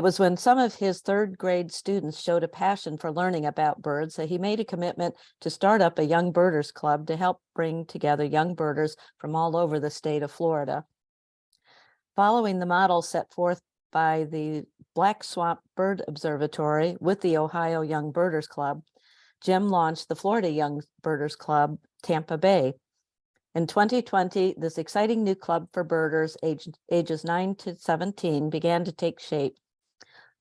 was when some of his third grade students showed a passion for learning about birds that he made a commitment to start up a Young Birders Club to help bring together young birders from all over the state of Florida. Following the model set forth by the Black Swamp Bird Observatory with the Ohio Young Birders Club, Jim launched the Florida Young Birders Club, Tampa Bay. In 2020, this exciting new club for birders ages 9 to 17 began to take shape.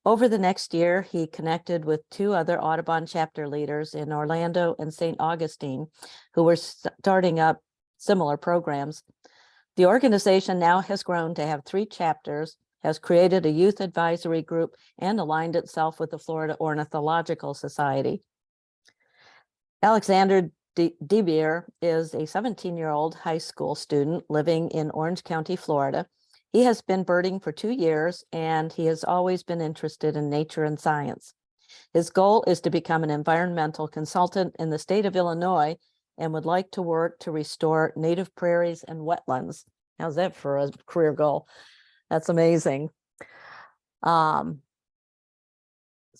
Over the next year, he connected with 2 other Audubon chapter leaders in Orlando and St. Augustine, who were starting up similar programs. The organization now has grown to have 3 chapters, has created a youth advisory group, and aligned itself with the Florida Ornithological Society. Alexander DeBear is a 17-year-old high school student living in Orange County, Florida. He has been birding for 2 years, and he has always been interested in nature and science. His goal is to become an environmental consultant in the state of Illinois and would like to work to restore native prairies and wetlands. How's that for a career goal? That's amazing.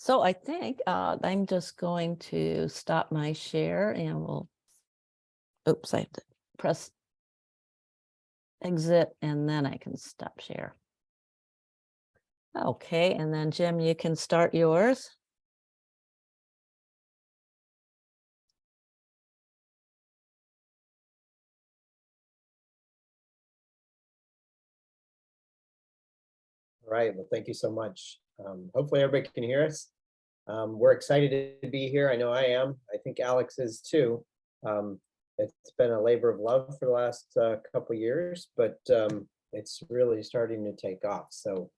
So I think I'm just going to stop my share and we'll, oops, I have to press exit and then I can stop share. Okay, and then Jim, you can start yours. All right, well, thank you so much. Hopefully everybody can hear us. We're excited to be here. I know I am. I think Alex is too. It's been a labor of love for the last couple of years, but it's really starting to take off. So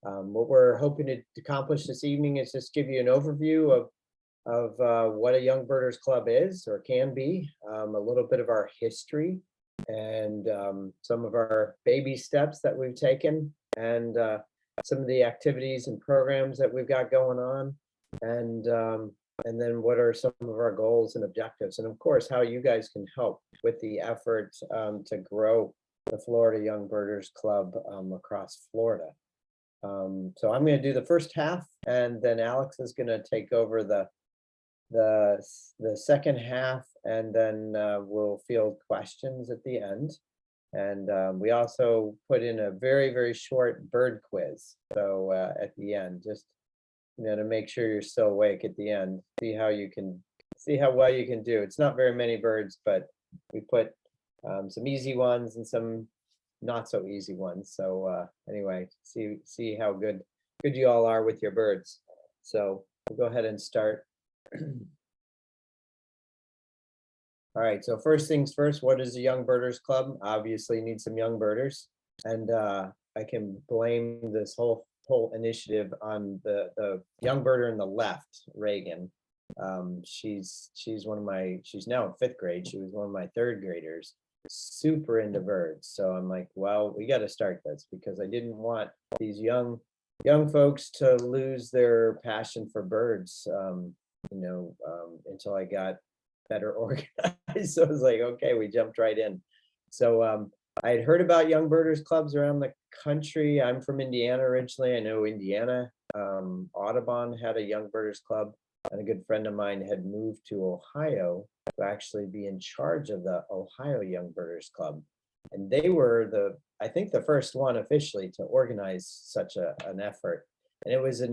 what we're hoping to accomplish this evening is just give you an overview of what a Young Birders Club is or can be, a little bit of our history and some of our baby steps that we've taken, and some of the activities and programs that we've got going on, and then what are some of our goals and objectives, and of course how you guys can help with the effort to grow the Florida Young Birders Club across Florida. So I'm going to do the first half, and then Alex is going to take over the second half, and then we'll field questions at the end. And we also put in a very, very short bird quiz. So at the end, just to make sure you're still awake at the end, see how well you can do. It's not very many birds, but we put some easy ones and some not so easy ones. So anyway, see how good you all are with your birds. So we'll go ahead and start. All right, so first things first, what is a Young Birders Club? Obviously you need some young birders, and I can blame this whole initiative on the young birder in the left, Reagan. She's now in 5th grade. She was one of my 3rd graders, super into birds. So I'm like, well, we got to start this, because I didn't want these young folks to lose their passion for birds, until I got better organized. So I was like, okay, we jumped right in. So I had heard about Young Birders Clubs around the country. I'm from Indiana originally. I know Indiana, Audubon had a Young Birders Club, and a good friend of mine had moved to Ohio to actually be in charge of the Ohio Young Birders Club. And they were I think the first one officially to organize such an effort. And it was an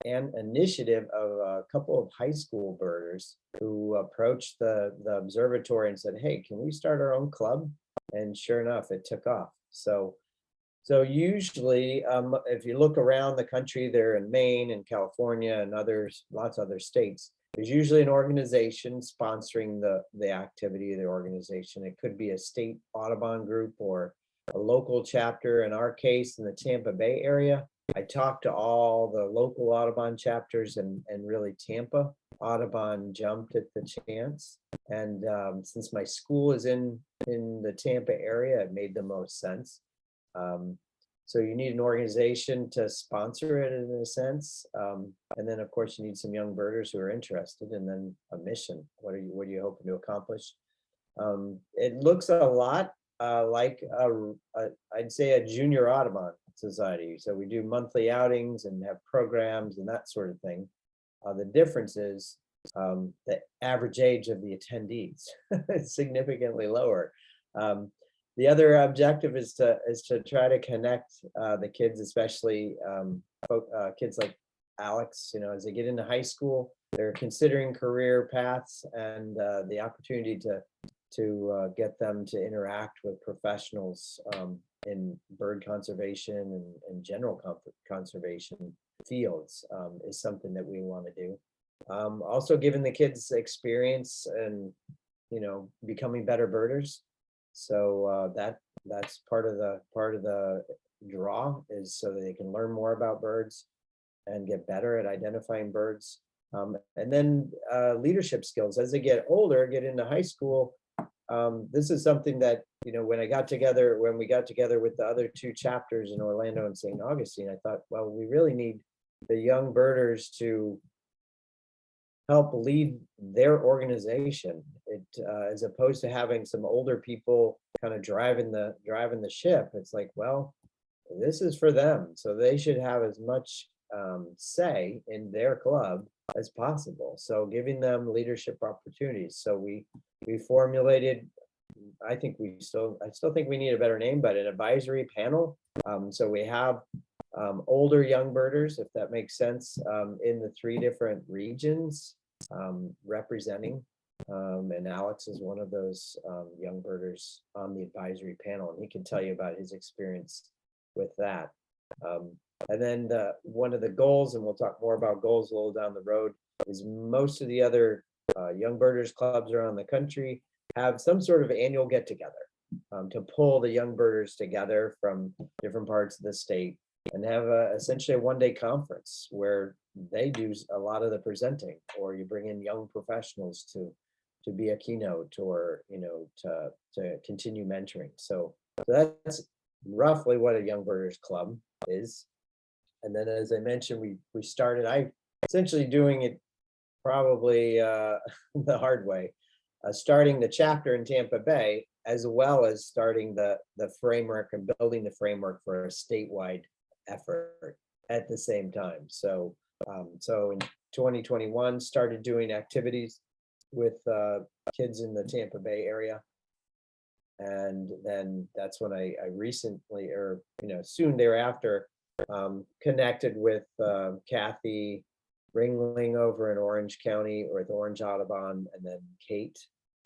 initiative of a couple of high school birders who approached the observatory and said, hey, can we start our own club? And sure enough, it took off. So usually, if you look around the country, they're in Maine and California and lots of other states. There's usually an organization sponsoring the activity of the organization. It could be a state Audubon group or a local chapter. In our case, in the Tampa Bay area, I talked to all the local Audubon chapters, and really Tampa. Audubon jumped at the chance. And since my school is in the Tampa area, it made the most sense. So you need an organization to sponsor it in a sense. And then of course you need some young birders who are interested, and then a mission. What are you hoping to accomplish? It looks a lot I'd say a junior Audubon society. So we do monthly outings and have programs and that sort of thing. The difference is the average age of the attendees is significantly lower. The other objective is to try to connect the kids, especially kids like Alex, as they get into high school, they're considering career paths, and the opportunity to get them to interact with professionals in bird conservation and general conservation fields is something that we want to do. Also giving the kids experience and becoming better birders. So that's part of the draw, is so that they can learn more about birds and get better at identifying birds. And then leadership skills as they get older, get into high school. This is something that, when we got together with the other two chapters in Orlando and St. Augustine, I thought, well, we really need the young birders to help lead their organization. As opposed to having some older people kind of driving the ship. It's like, well, this is for them, so they should have as much say in their club as possible. So giving them leadership opportunities. So we formulated, I still think we need a better name, but an advisory panel. So we have older young birders, if that makes sense, in the 3 different regions representing. And Alex is one of those young birders on the advisory panel, and he can tell you about his experience with that. And then one of the goals, and we'll talk more about goals a little down the road, is most of the other young birders clubs around the country have some sort of annual get together to pull the young birders together from different parts of the state and have essentially a one-day conference where they do a lot of the presenting, or you bring in young professionals to be a keynote, or to continue mentoring. So that's roughly what a young birders club is. And then, as I mentioned, we started, I essentially doing it probably the hard way, starting the chapter in Tampa Bay, as well as starting the framework and building the framework for a statewide effort at the same time. So in 2021, started doing activities with kids in the Tampa Bay area. And then that's when I recently, or soon thereafter, connected with Kathy Ringling over in Orange County, or with Orange Audubon, and then Kate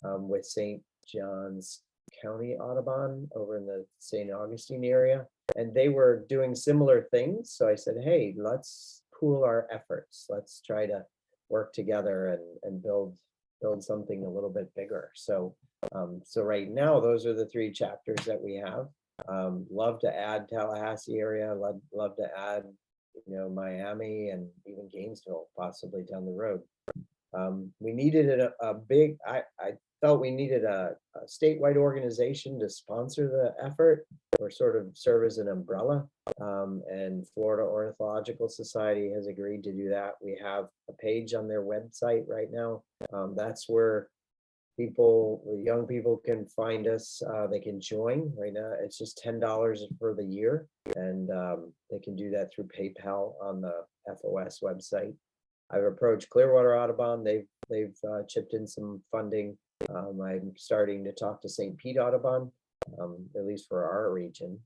with St. John's County Audubon over in the St. Augustine area. And they were doing similar things. So I said, hey, let's pool our efforts. Let's try to work together and build something a little bit bigger. So right now, those are the 3 chapters that we have. Love to add Tallahassee area, love to add, Miami and even Gainesville possibly down the road. We needed a big, I felt we needed a statewide organization to sponsor the effort, or sort of serve as an umbrella. And Florida Ornithological Society has agreed to do that. We have a page on their website right now. That's where young people can find us. They can join right now. It's just $10 for the year, and they can do that through PayPal on the FOS website. I've approached Clearwater Audubon. They've chipped in some funding. I'm starting to talk to St. Pete Audubon, at least for our region.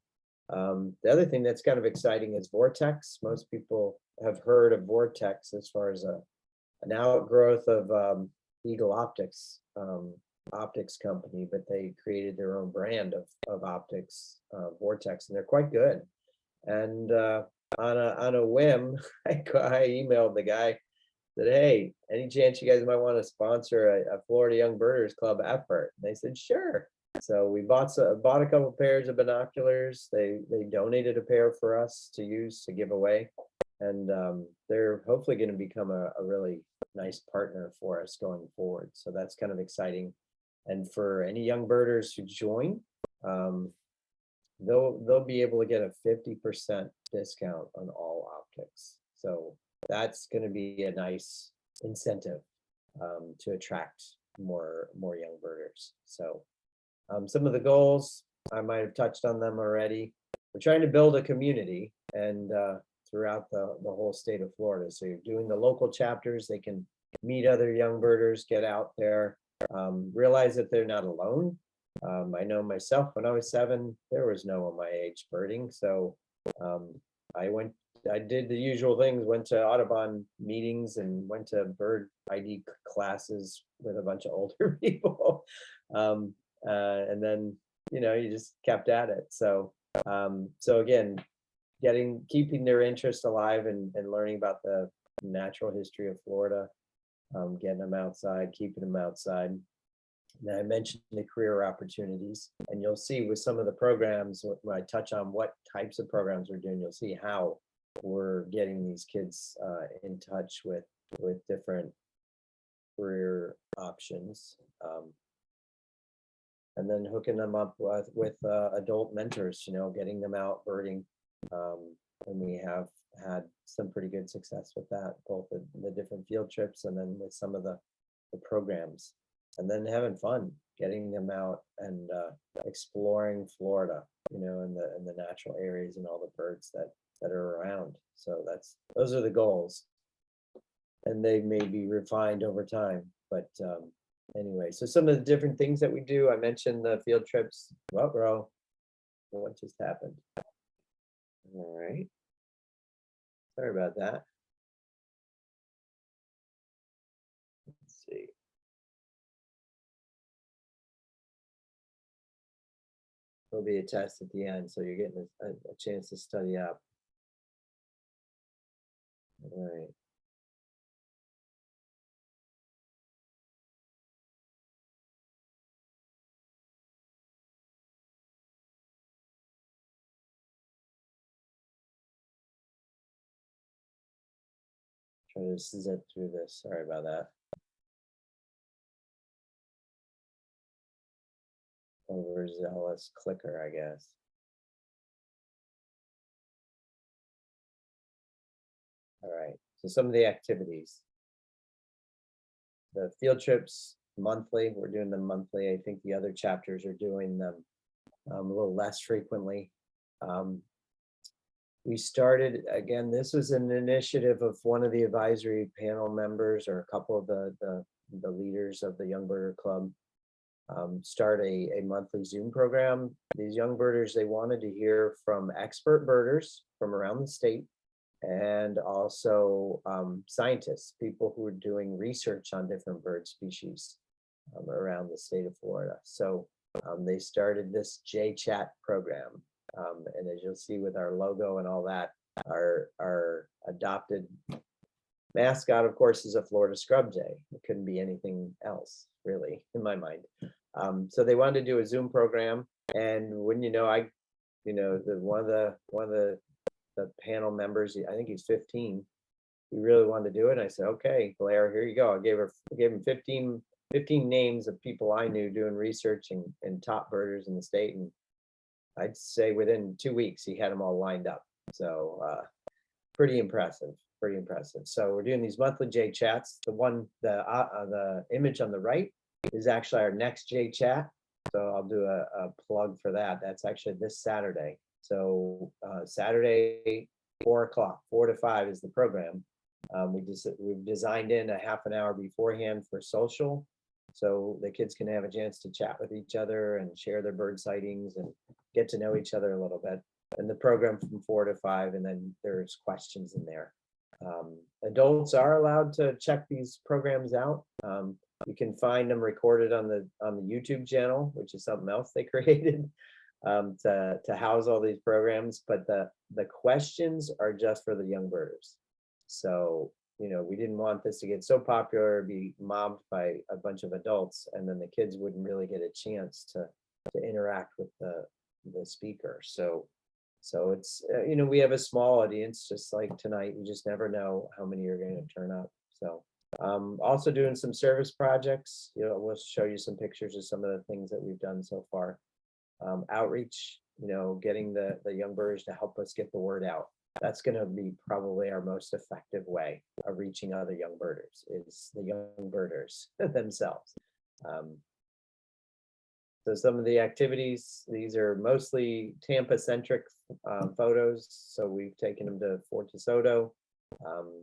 The other thing that's kind of exciting is Vortex. Most people have heard of Vortex as far as an outgrowth of Eagle Optics company, but they created their own brand of optics, Vortex, and they're quite good. And on a whim, I emailed the guy, said, hey, any chance you guys might want to sponsor a Florida Young Birders Club effort? And they said, sure. So we bought a couple pairs of binoculars. They donated a pair for us to use to give away, and they're hopefully going to become a really nice partner for us going forward. So that's kind of exciting. And for any young birders who join, they'll be able to get a 50% discount on all optics. So that's going to be a nice incentive to attract more young birders. So some of the goals, I might have touched on them already. We're trying to build a community and throughout the whole state of Florida. So you're doing the local chapters, they can meet other young birders, get out there, realize that they're not alone. I know myself, when I was 7, there was no one my age birding. So I did the usual things, went to Audubon meetings and went to bird ID classes with a bunch of older people. And then, you just kept at it. So again, keeping their interest alive and learning about the natural history of Florida, getting them outside, keeping them outside. And I mentioned the career opportunities, and you'll see with some of the programs, when I touch on what types of programs we're doing, you'll see how we're getting these kids in touch with different career options. And then hooking them up with adult mentors, getting them out birding. And we have had some pretty good success with that, both the different field trips and then with some of the programs. And then having fun, getting them out and exploring Florida, in the natural areas and all the birds that are around. So those are the goals. And they may be refined over time, but anyway, so some of the different things that we do, I mentioned the field trips. Well, bro, what just happened? All right. Sorry about that. Let's see. There'll be a test at the end, so you're getting a chance to study up. All right. Try to zip through this. Sorry about that. Overzealous clicker, I guess. All right. So some of the activities. The field trips monthly. We're doing them monthly. I think the other chapters are doing them a little less frequently. We started, again, this was an initiative of one of the advisory panel members or a couple of the leaders of the Young Birder Club. Start a monthly Zoom program. These young birders, they wanted to hear from expert birders from around the state and also scientists, people who are doing research on different bird species around the state of Florida. So they started this J-Chat program. And as you'll see with our logo and all that, our adopted mascot, of course, is a Florida scrub jay. It couldn't be anything else, really, in my mind. So they wanted to do a Zoom program, and when one of the panel members, I think he's 15, he really wanted to do it. And I said, okay, Blair, here you go. I gave him 15 names of people I knew doing research and top birders in the state, and I'd say within 2 weeks he had them all lined up. So pretty impressive. So we're doing these monthly J chats. The image on the right is actually our next J chat. So I'll do a plug for that. That's actually this Saturday. So Saturday, 4 o'clock, 4 to 5 is the program. We've designed in a half an hour beforehand for social. So the kids can have a chance to chat with each other and share their bird sightings and get to know each other a little bit. And the program from 4 to 5, and then there's questions in there. Adults are allowed to check these programs out. You can find them recorded on the YouTube channel, which is something else they created to house all these programs. But the questions are just for the young birders. So we didn't want this to get so popular, be mobbed by a bunch of adults, and then the kids wouldn't really get a chance to interact with the speaker. So it's, we have a small audience, just like tonight. You just never know how many are going to turn up. So also doing some service projects. We'll show you some pictures of some of the things that we've done so far. Outreach, getting the young birders to help us get the word out. That's going to be probably our most effective way of reaching other young birders, is the young birders themselves. So some of the activities, these are mostly Tampa-centric photos. So we've taken them to Fort DeSoto.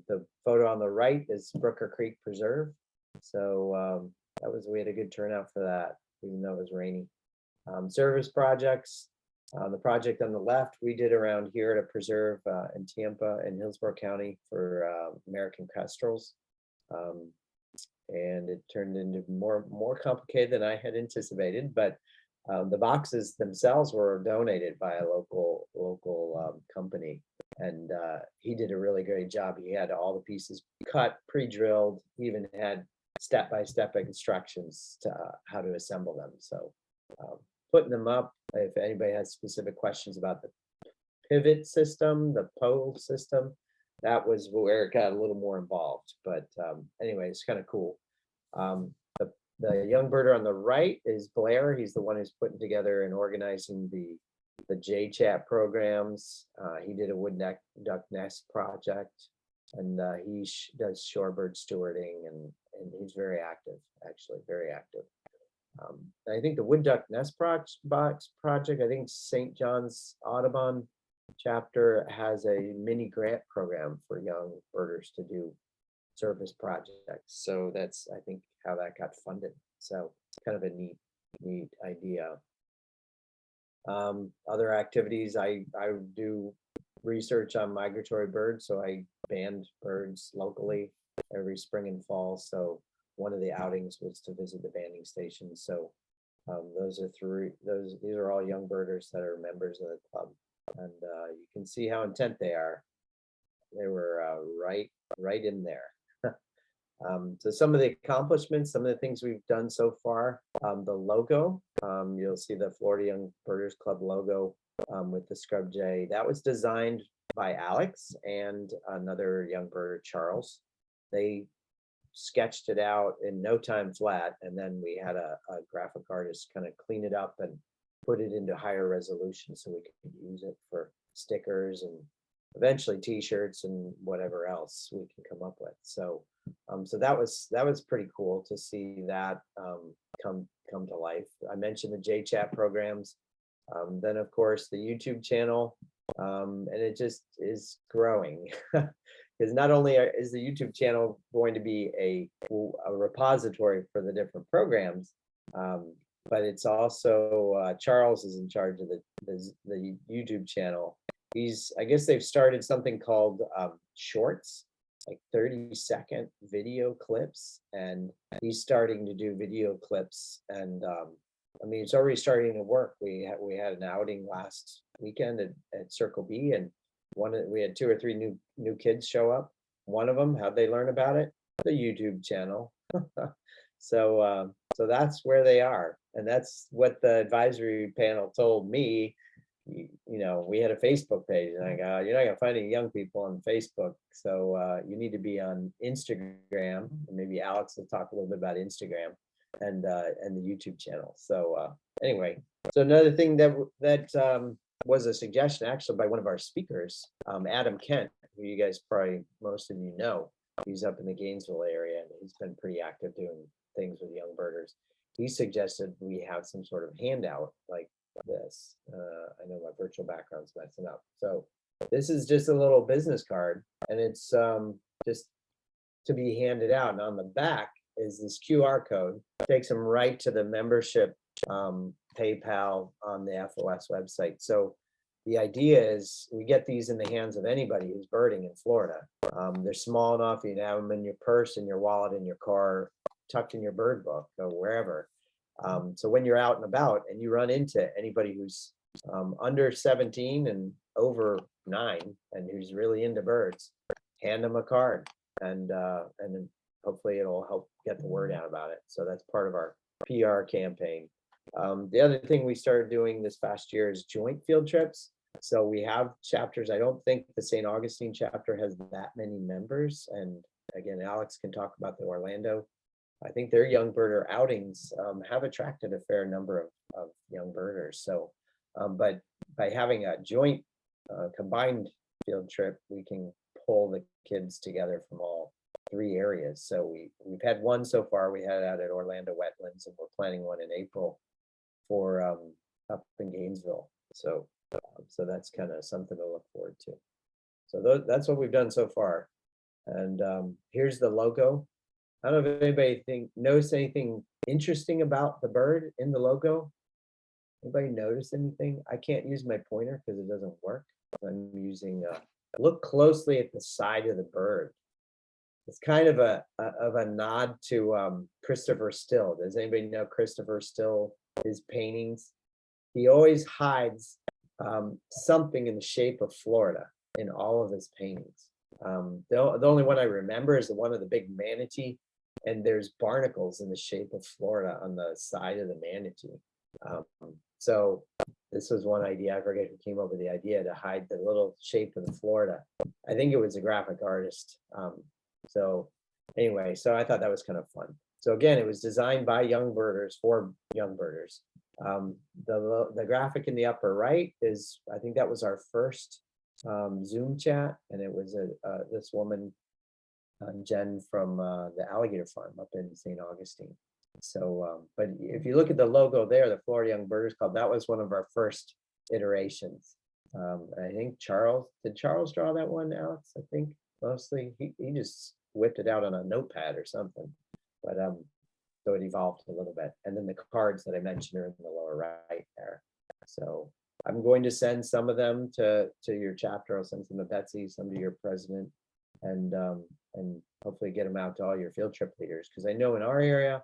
The photo on the right is Brooker Creek Preserve. So we had a good turnout for that, even though it was rainy. Service projects. The project on the left, we did around here at a preserve in Tampa and Hillsborough County for American kestrels. And it turned into more complicated than I had anticipated, but the boxes themselves were donated by a local company, and he did a really great job. He had all the pieces cut, pre-drilled. He even had step-by-step instructions to how to assemble them. So putting them up, if anybody has specific questions about the pivot system, the pole system, that was where it got a little more involved. But anyway, it's kind of cool. The young birder on the right is Blair. He's the one who's putting together and organizing the JChat programs. He did a wood duck nest project, and he does shorebird stewarding, and he's very active, actually very active. I think the wood duck nest box project, I think St. John's Audubon chapter has a mini grant program for young birders to do service projects. So that's, I think, how that got funded. So it's kind of a neat idea. Other activities, I do research on migratory birds. So I band birds locally every spring and fall. So one of the outings was to visit the banding station. So these are all young birders that are members of the club. And you can see how intent they are. They were right in there. So some of the accomplishments, some of the things we've done so far, the logo, you'll see the Florida Young Birders Club logo with the scrub jay. That was designed by Alex and another young birder, Charles. They sketched it out in no time flat, and then we had a graphic artist kind of clean it up and put it into higher resolution so we could use it for stickers and eventually t-shirts and whatever else we can come up with. So so that was pretty cool to see that come to life. I mentioned the JChat programs, then of course the YouTube channel, and it just is growing. Because not only is the YouTube channel going to be a repository for the different programs, but it's also Charles is in charge of the YouTube channel. I guess they've started something called shorts, like 30-second video clips, and he's starting to do video clips. And I mean, it's already starting to work. We had an outing last weekend at Circle B, and we had 2 or 3 new kids show up. One of them, how'd they learn about it? The YouTube channel. So that's where they are, and that's what the advisory panel told me. You know, we had a Facebook page, and I go, you're not gonna find any young people on Facebook, so you need to be on Instagram. And maybe Alex will talk a little bit about Instagram and the YouTube channel. So anyway, so another thing that was a suggestion actually by one of our speakers, Adam Kent, who you guys probably, most of you know. He's up in the Gainesville area, and he's been pretty active doing things with young birders. He suggested we have some sort of handout like this. I know my virtual background's messing up. So this is just a little business card, and it's just to be handed out. And on the back is this QR code. Takes them right to the membership PayPal on the FOS website. So the idea is we get these in the hands of anybody who's birding in Florida. They're small enough, you can have them in your purse, in your wallet, in your car, tucked in your bird book, or wherever. So when you're out and about and you run into anybody who's under 17 and over 9 and who's really into birds, hand them a card, and then hopefully it'll help get the word out about it. So that's part of our PR campaign. The other thing we started doing this past year is joint field trips. So we have chapters. I don't think the St. Augustine chapter has that many members. And again, Alex can talk about the Orlando. I think their young birder outings have attracted a fair number of young birders. So, but by having a joint combined field trip, we can pull the kids together from all 3 areas. So we've had one so far. We had it out at Orlando Wetlands, and we're planning one in April for up in Gainesville. So so that's kind of something to look forward to. So that's what we've done so far. And here's the logo. I don't know if anybody notice anything interesting about the bird in the logo. Anybody notice anything? I can't use my pointer because it doesn't work. I'm using look closely at the side of the bird. It's kind of a nod to Christopher Still. Does anybody know Christopher Still, his paintings? He always hides something in the shape of Florida in all of his paintings. The only one I remember is the one of the big manatee, and there's barnacles in the shape of Florida on the side of the manatee. So this was one idea. I forget who came up with the idea to hide the little shape of the Florida. I think it was a graphic artist. So anyway, so I thought that was kind of fun. So again, it was designed by young birders for young birders. The graphic in the upper right is, I think that was our first Zoom chat, and it was this woman, Jen from the alligator farm up in St. Augustine. So, but if you look at the logo there, the Florida Young Birders Club, that was one of our first iterations. I think did Charles draw that one, Alex? I think mostly he just whipped it out on a notepad or something. But so it evolved a little bit. And then the cards that I mentioned are in the lower right there. So I'm going to send some of them to your chapter. I'll send some to Betsy, some to your president, and hopefully get them out to all your field trip leaders. Because I know in our area,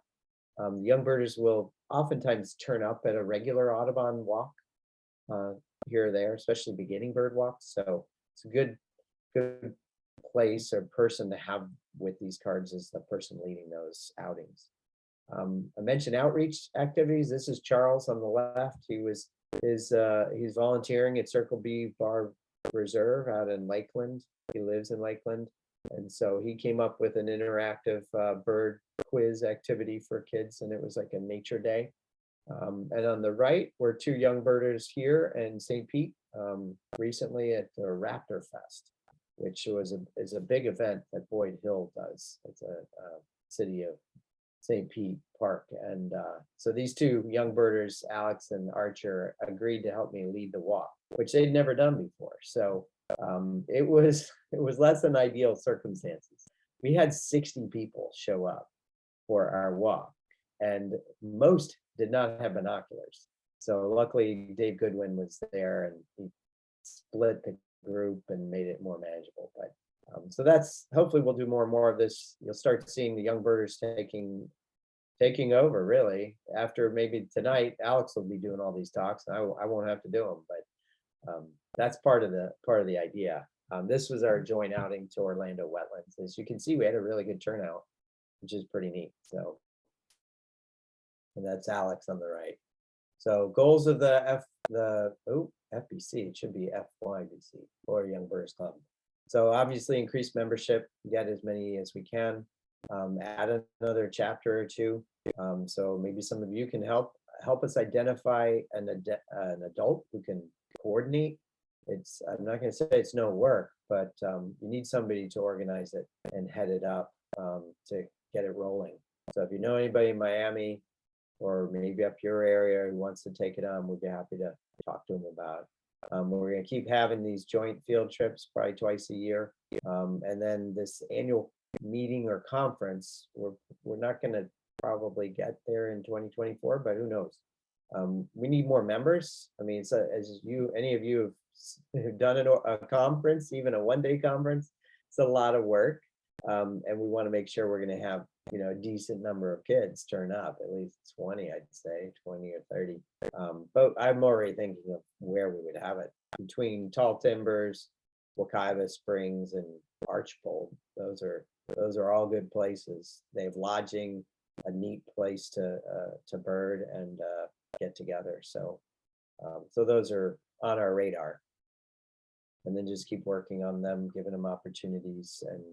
the young birders will oftentimes turn up at a regular Audubon walk here or there, especially beginning bird walks. So it's a good place or person to have with these cards is the person leading those outings. I mentioned outreach activities. This is Charles on the left. He's volunteering at Circle B Bar Reserve out in Lakeland. He lives in Lakeland. And so he came up with an interactive bird quiz activity for kids, and it was like a nature day. And on the right were two young birders here in St. Pete recently at the Raptor Fest, which is a big event that Boyd Hill does. It's a city of St. Pete Park. And so these two young birders, Alex and Archer, agreed to help me lead the walk, which they'd never done before. So it was less than ideal circumstances. We had 60 people show up for our walk, and most did not have binoculars. So luckily Dave Goodwin was there, and he split the group and made it more manageable. But so that's, hopefully we'll do more and more of this. You'll start seeing the young birders taking over, really. After maybe tonight, Alex will be doing all these talks, and I won't have to do them, but that's part of the idea. This was our joint outing to Orlando Wetlands. As you can see, we had a really good turnout, which is pretty neat. So, and that's Alex on the right. So goals of the FBC, it should be FYBC, Florida Young Birders Club. So obviously increase membership, get as many as we can, add another chapter or two. So maybe some of you can help us identify an adult who can coordinate. I'm not going to say it's no work, but you need somebody to organize it and head it up to get it rolling. So if you know anybody in Miami or maybe up your area who wants to take it on, we'd be happy to talk to them about it. We're going to keep having these joint field trips probably twice a year. And then this annual meeting or conference, we're not going to probably get there in 2024, but who knows? We need more members. I mean, any of you have done a conference, even a one-day conference, it's a lot of work. And we want to make sure we're going to have, a decent number of kids turn up, at least 20, I'd say 20 or 30. But I'm already thinking of where we would have it between Tall Timbers, Wekiva Springs, and Archbold. Those are all good places. They have lodging, a neat place to bird and get together. So those are on our radar. And then just keep working on them, giving them opportunities, and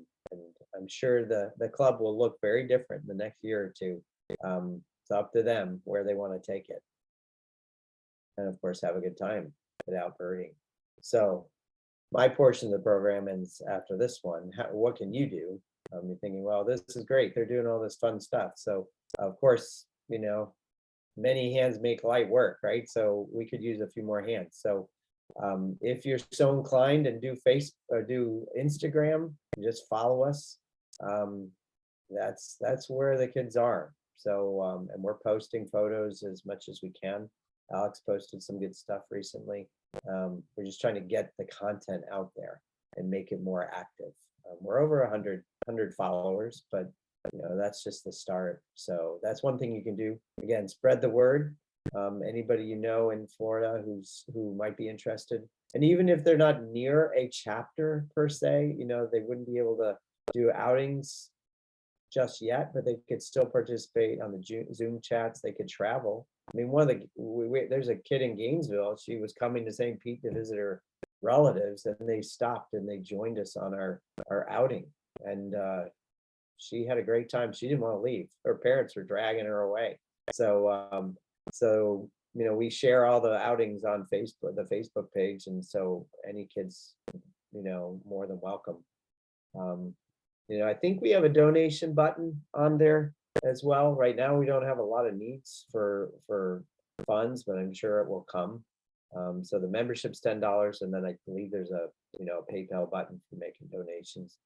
I'm sure the club will look very different in the next year or two. It's up to them where they want to take it, and of course have a good time without birding. So my portion of the program ends after this one. What can you do? You're thinking, well, this is great. They're doing all this fun stuff. So of course, many hands make light work, right? So we could use a few more hands. So if you're so inclined and do do Instagram, just follow us. That's where the kids are. So and we're posting photos as much as we can. Alex posted some good stuff recently. We're just trying to get the content out there and make it more active. We're over 100 followers, but that's just the start. So that's one thing you can do. Again, spread the word. Anybody you know in Florida who might be interested, and even if they're not near a chapter per se, they wouldn't be able to do outings just yet, but they could still participate on the Zoom chats. They could travel. I mean, there's a kid in Gainesville. She was coming to St. Pete to visit her relatives, and they stopped and they joined us on our outing, and she had a great time. She didn't want to leave. Her parents were dragging her away. So we share all the outings on Facebook, the Facebook page, and so any kids, more than welcome. I think we have a donation button on there as well. Right now, we don't have a lot of needs for funds, but I'm sure it will come. So the membership's $10, and then I believe there's a PayPal button for making donations.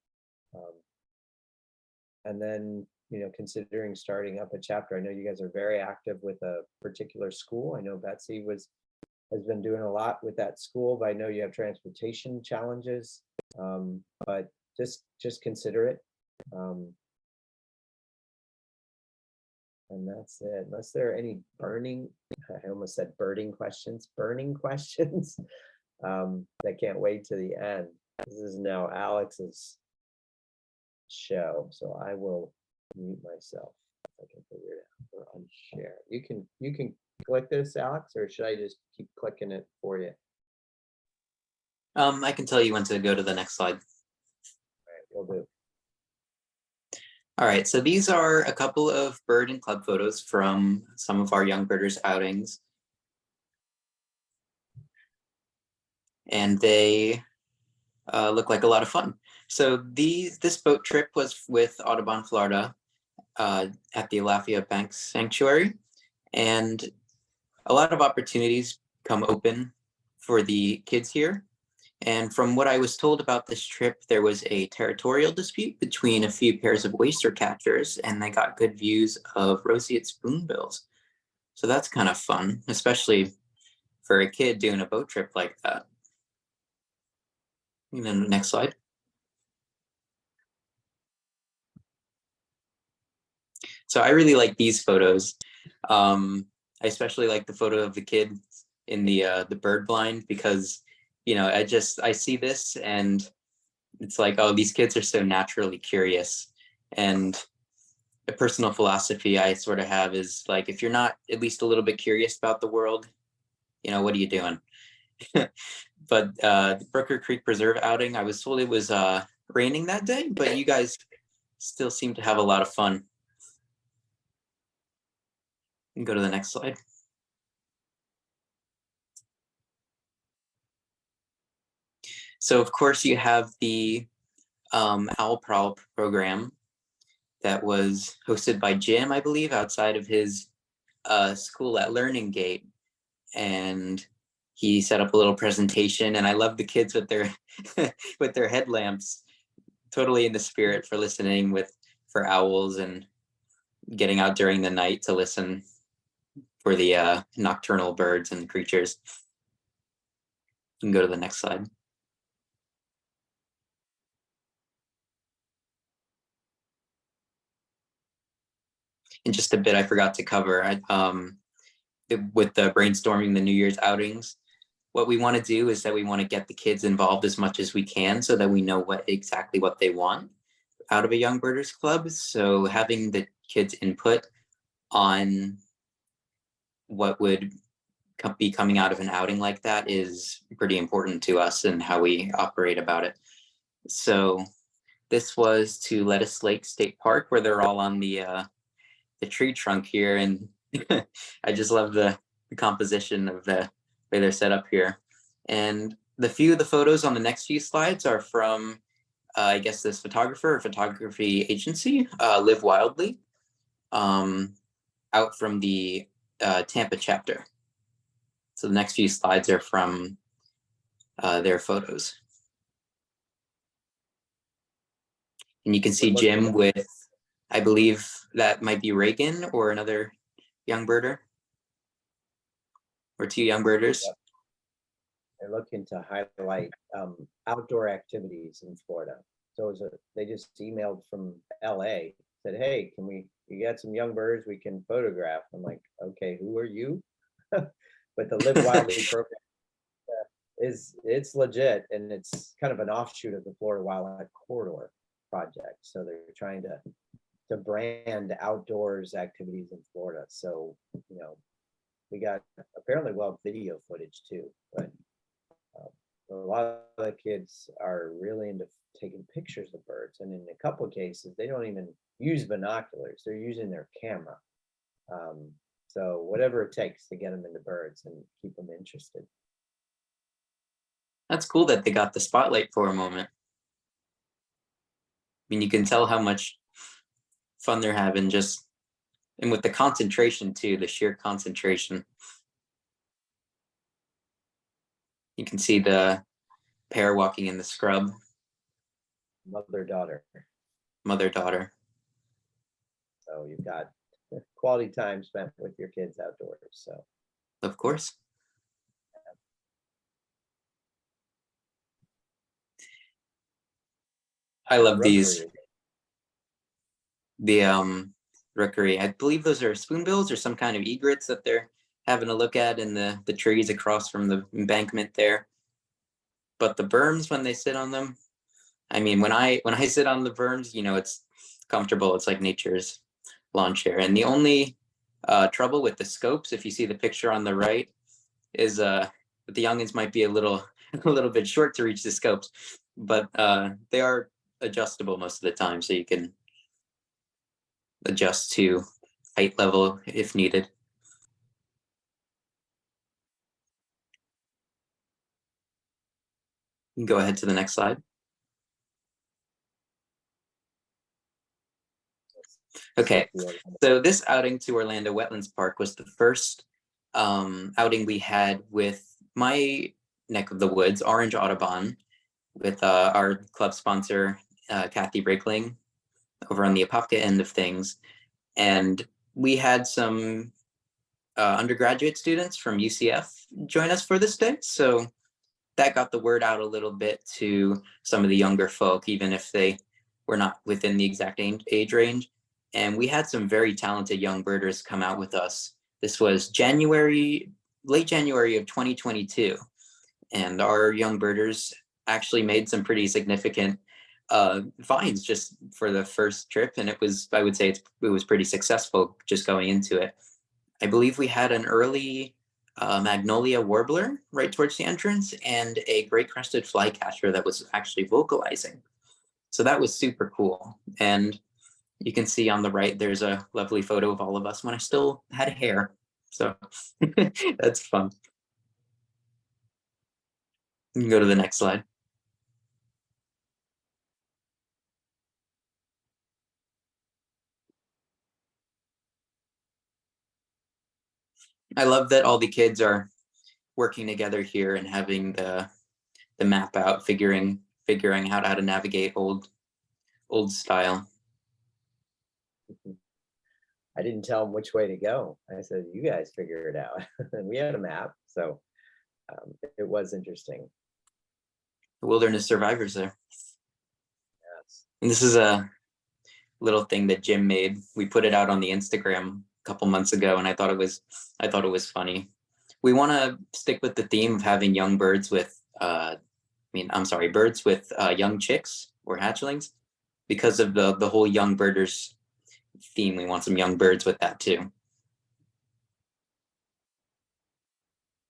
And then considering starting up a chapter. I know you guys are very active with a particular school. I know Betsy has been doing a lot with that school, but I know you have transportation challenges. But just consider it. And that's it. Unless there are any burning questions that can't wait to the end. This is now Alex's show, so I will mute myself if I can figure it out or unshare. You can click this, Alex, or should I just keep clicking it for you? I can tell you when to go to the next slide. All right, we'll do. All right, so these are a couple of bird and club photos from some of our young birders outings. And they look like a lot of fun. So this boat trip was with Audubon, Florida, at the Alafia Banks Sanctuary. And a lot of opportunities come open for the kids here. And from what I was told about this trip, there was a territorial dispute between a few pairs of oyster catchers, and they got good views of roseate spoonbills. So that's kind of fun, especially for a kid doing a boat trip like that. And then the next slide. So I really like these photos. I especially like the photo of the kid in the bird blind, because I see this and it's like, oh, these kids are so naturally curious. And a personal philosophy I sort of have is like, if you're not at least a little bit curious about the world, what are you doing? But the Brooker Creek Preserve outing, I was told it was raining that day, but you guys still seem to have a lot of fun. You can go to the next slide. So of course you have the Owl Prowl program that was hosted by Jim, I believe, outside of his school at Learning Gate. And he set up a little presentation, and I love the kids with their with their headlamps, totally in the spirit for listening for owls and getting out during the night to listen for the nocturnal birds and creatures. You can go to the next slide. And just a bit I forgot to cover, with the brainstorming the New Year's outings, what we want to do is that we want to get the kids involved as much as we can so that we know exactly what they want out of a Young Birders Club. So having the kids' input on what would be coming out of an outing like that is pretty important to us and how we operate about it. So this was to Lettuce Lake State Park, where they're all on the tree trunk here, and I just love the composition of the way they're set up here. And the few of the photos on the next few slides are from I guess this photographer or photography agency, Live Wildly, out from the Tampa chapter. So the next few slides are from their photos. And you can see Jim with, I believe that might be Reagan or another young birder, or two young birders. Yep. They're looking to highlight outdoor activities in Florida. So they just emailed from LA, said, hey, you got some young birds we can photograph. I'm like, okay, who are you? But the Live Wildly program it's legit, and it's kind of an offshoot of the Florida Wildlife Corridor project. So they're trying to brand outdoors activities in Florida. So, we got apparently video footage too, but a lot of the kids are really into taking pictures of birds, and in a couple of cases they don't even use binoculars, they're using their camera. So whatever it takes to get them into birds and keep them interested. That's cool that they got the spotlight for a moment. I mean, you can tell how much fun they're having, and with the concentration too, the sheer concentration. You can see the pair walking in the scrub. Mother-daughter. Mother-daughter. So you've got quality time spent with your kids outdoors. So, of course. I love these. The rookery. I believe those are spoonbills or some kind of egrets that they're having a look at in the trees across from the embankment there. But the berms, when they sit on them, I mean, when I sit on the berms, it's comfortable. It's like nature's lawn chair. And the only trouble with the scopes, if you see the picture on the right, is that the youngins might be a little bit short to reach the scopes, but they are adjustable most of the time, so you can adjust to height level if needed. You can go ahead to the next slide. Okay, so this outing to Orlando Wetlands Park was the first outing we had with my neck of the woods, Orange Audubon, with our club sponsor, Kathy Brickling, over on the Apopka end of things. And we had some undergraduate students from UCF join us for this day. So that got the word out a little bit to some of the younger folk, even if they were not within the exact age range. And we had some very talented young birders come out with us. This was late January of 2022. And our young birders actually made some pretty significant finds just for the first trip. And I would say it was pretty successful just going into it. I believe we had an early magnolia warbler right towards the entrance and a great crested flycatcher that was actually vocalizing. So that was super cool. And you can see on the right, there's a lovely photo of all of us when I still had hair. So that's fun. You can go to the next slide. I love that all the kids are working together here and having the map out, figuring out how to navigate old style. I didn't tell them which way to go. I said, you guys figure it out. And we had a map, so it was interesting. The wilderness survivors there. Yes. And this is a little thing that Jim made. We put it out on the Instagram a couple months ago, and I thought it was funny. We want to stick with the theme of having young birds with birds with young chicks or hatchlings, because of the whole young birders theme. We want some young birds with that too.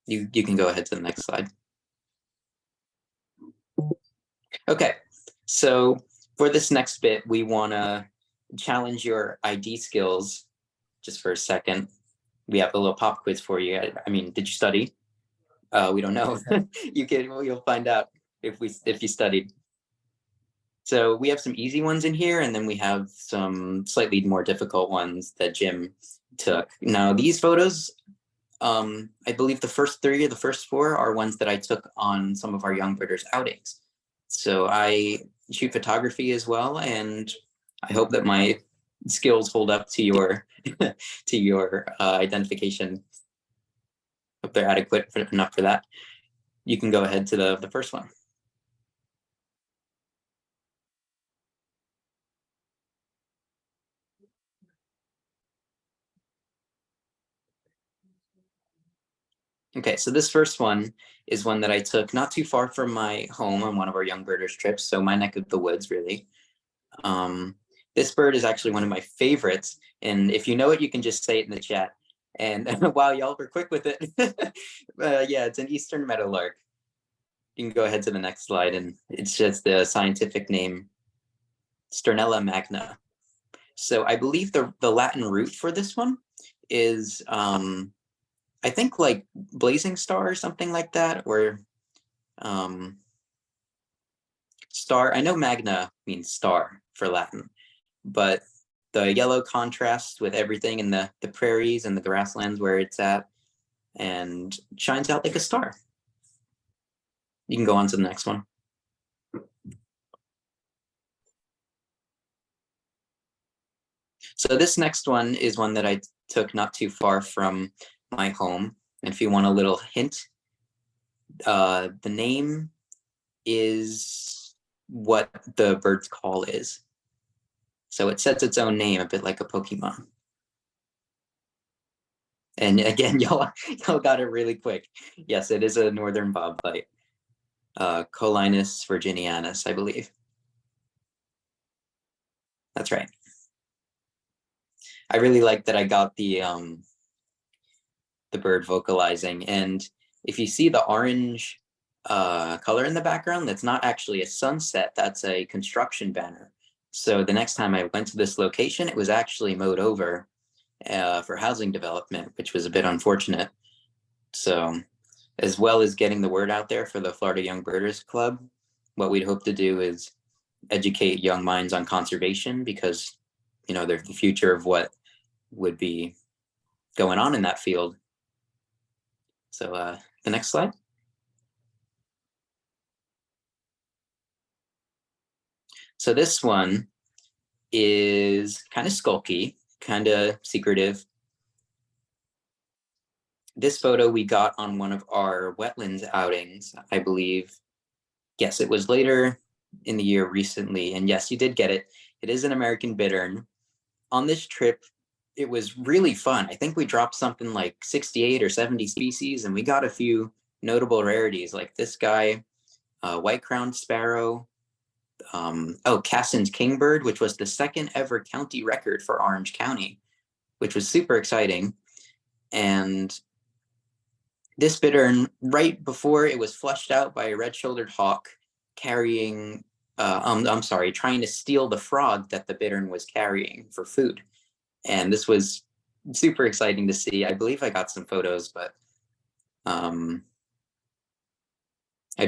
You can go ahead to the next slide. Okay, so for this next bit, we want to challenge your ID skills just for a second. We have a little pop quiz for you. I mean, did you study? We don't know. You'll find out if you studied. So we have some easy ones in here, and then we have some slightly more difficult ones that Jim took. Now these photos, I believe the first 3 or the first 4 are ones that I took on some of our young birders outings. So I shoot photography as well, and I hope that my skills hold up to your to your identification. Hope they're adequate enough for that. You can go ahead to the first one. Okay, so this first one is one that I took not too far from my home on one of our young birders trips, so my neck of the woods, really. This bird is actually one of my favorites, and if you know it, you can just say it in the chat. And wow, y'all were quick with it. Yeah, it's an eastern meadowlark. You can go ahead to the next slide, and it's just the scientific name, Sternella magna. So I believe the Latin root for this one is I think like blazing star or something like that, or star. I know magna means star for Latin, but the yellow contrasts with everything in the prairies and the grasslands where it's at, and shines out like a star. You can go on to the next one. So this next one is one that I took not too far from my home. And if you want a little hint, the name is what the bird's call is. So it sets its own name, a bit like a Pokemon. And again, y'all got it really quick. Yes, it is a northern bobwhite, Colinus virginianus, I believe. That's right. I really like that I got the bird vocalizing, and if you see the orange color in the background, that's not actually a sunset, that's a construction banner. So the next time I went to this location, it was actually mowed over for housing development, which was a bit unfortunate. So as well as getting the word out there for the Florida Young Birders Club, what we'd hope to do is educate young minds on conservation, because you know they're the future of what would be going on in that field. So the next slide. So this one is kind of sulky, kind of secretive. This photo we got on one of our wetlands outings, I believe. Yes, it was later in the year recently. And yes, you did get it. It is an American bittern. On this trip, it was really fun. I think we dropped something like 68 or 70 species, and we got a few notable rarities like this guy, white-crowned sparrow, Cassin's kingbird, which was the second ever county record for Orange County, which was super exciting. And this bittern, right before it was flushed out by a red-shouldered hawk carrying, trying to steal the frog that the bittern was carrying for food. And this was super exciting to see. I believe I got some photos, but I'd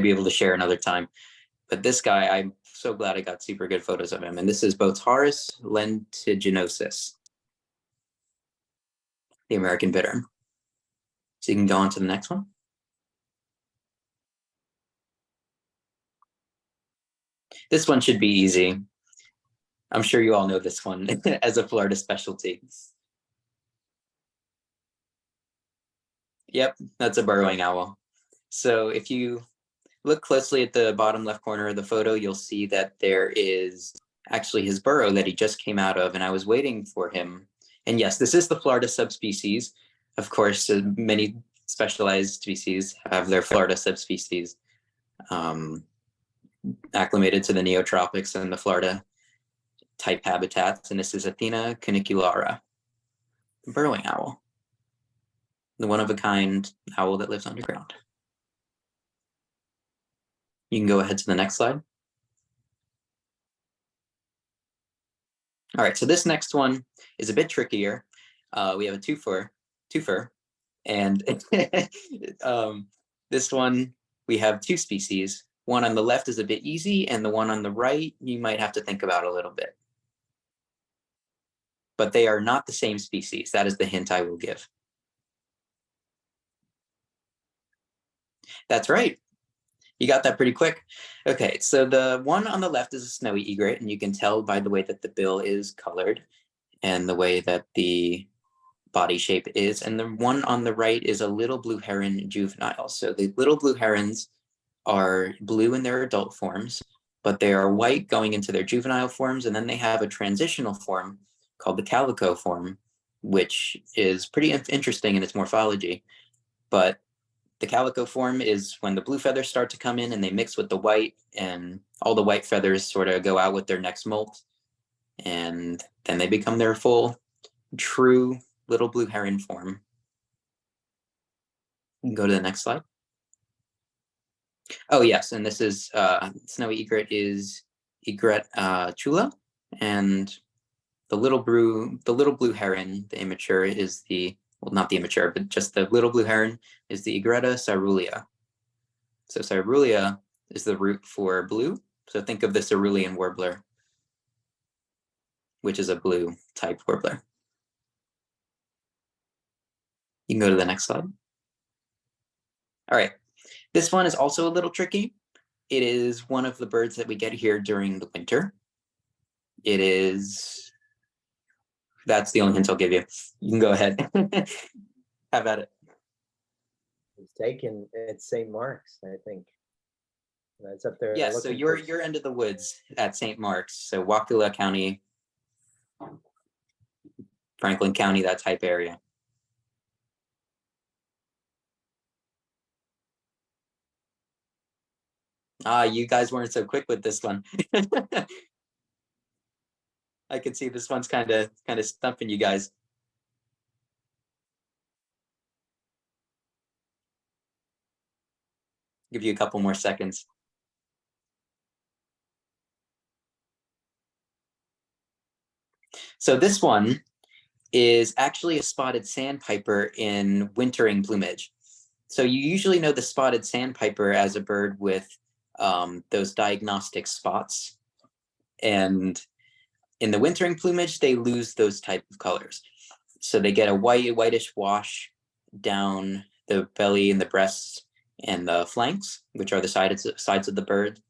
be able to share another time. But this guy, I'm so glad I got super good photos of him. And this is Botaurus lentiginosus, the American bittern. So you can go on to the next one. This one should be easy. I'm sure you all know this one as a Florida specialty. Yep, that's a burrowing owl. So if you look closely at the bottom left corner of the photo, you'll see that there is actually his burrow that he just came out of, and I was waiting for him. And yes, this is the Florida subspecies. Of course, many specialized species have their Florida subspecies acclimated to the neotropics and the Florida type habitats, and this is Athena cuniculata, the burrowing owl, the one-of-a-kind owl that lives underground. You can go ahead to the next slide. All right, so this next one is a bit trickier. We have a twofer, and this one we have 2 species. one on the left is a bit easy, and the one on the right, you might have to think about a little bit. But they are not the same species. That is the hint I will give. That's right. You got that pretty quick. Okay, so the one on the left is a snowy egret, and you can tell by the way that the bill is colored and the way that the body shape is. And the one on the right is a little blue heron juvenile. So the little blue herons are blue in their adult forms, but they are white going into their juvenile forms. And then they have a transitional form called the calico form, which is pretty interesting in its morphology. But the calico form is when the blue feathers start to come in and they mix with the white, and all the white feathers sort of go out with their next molt. And then they become their full, true little blue heron form. You can go to the next slide. Oh yes, and this is snowy egret is egret chula, and the little blue heron, the immature, is the, well, not the immature, but just the little blue heron is the Egretta caerulea. So caerulea is the root for blue. So think of the cerulean warbler, which is a blue type warbler. You can go to the next slide. All right, this one is also a little tricky. It is one of the birds that we get here during the winter. It is, that's the only hint I'll give you. You can go ahead. Have at it. It's taken at St. Mark's, I think. That's up there. Yes, so your end of the woods at St. Mark's. So Wauchula County, Franklin County, that type area. You guys weren't so quick with this one. I could see this one's kind of stumping you guys. Give you a couple more seconds. So this one is actually a spotted sandpiper in wintering plumage. So you usually know the spotted sandpiper as a bird with those diagnostic spots. And in the wintering plumage, they lose those type of colors. So they get a whitish wash down the belly and the breasts and the flanks, which are the sides of the bird.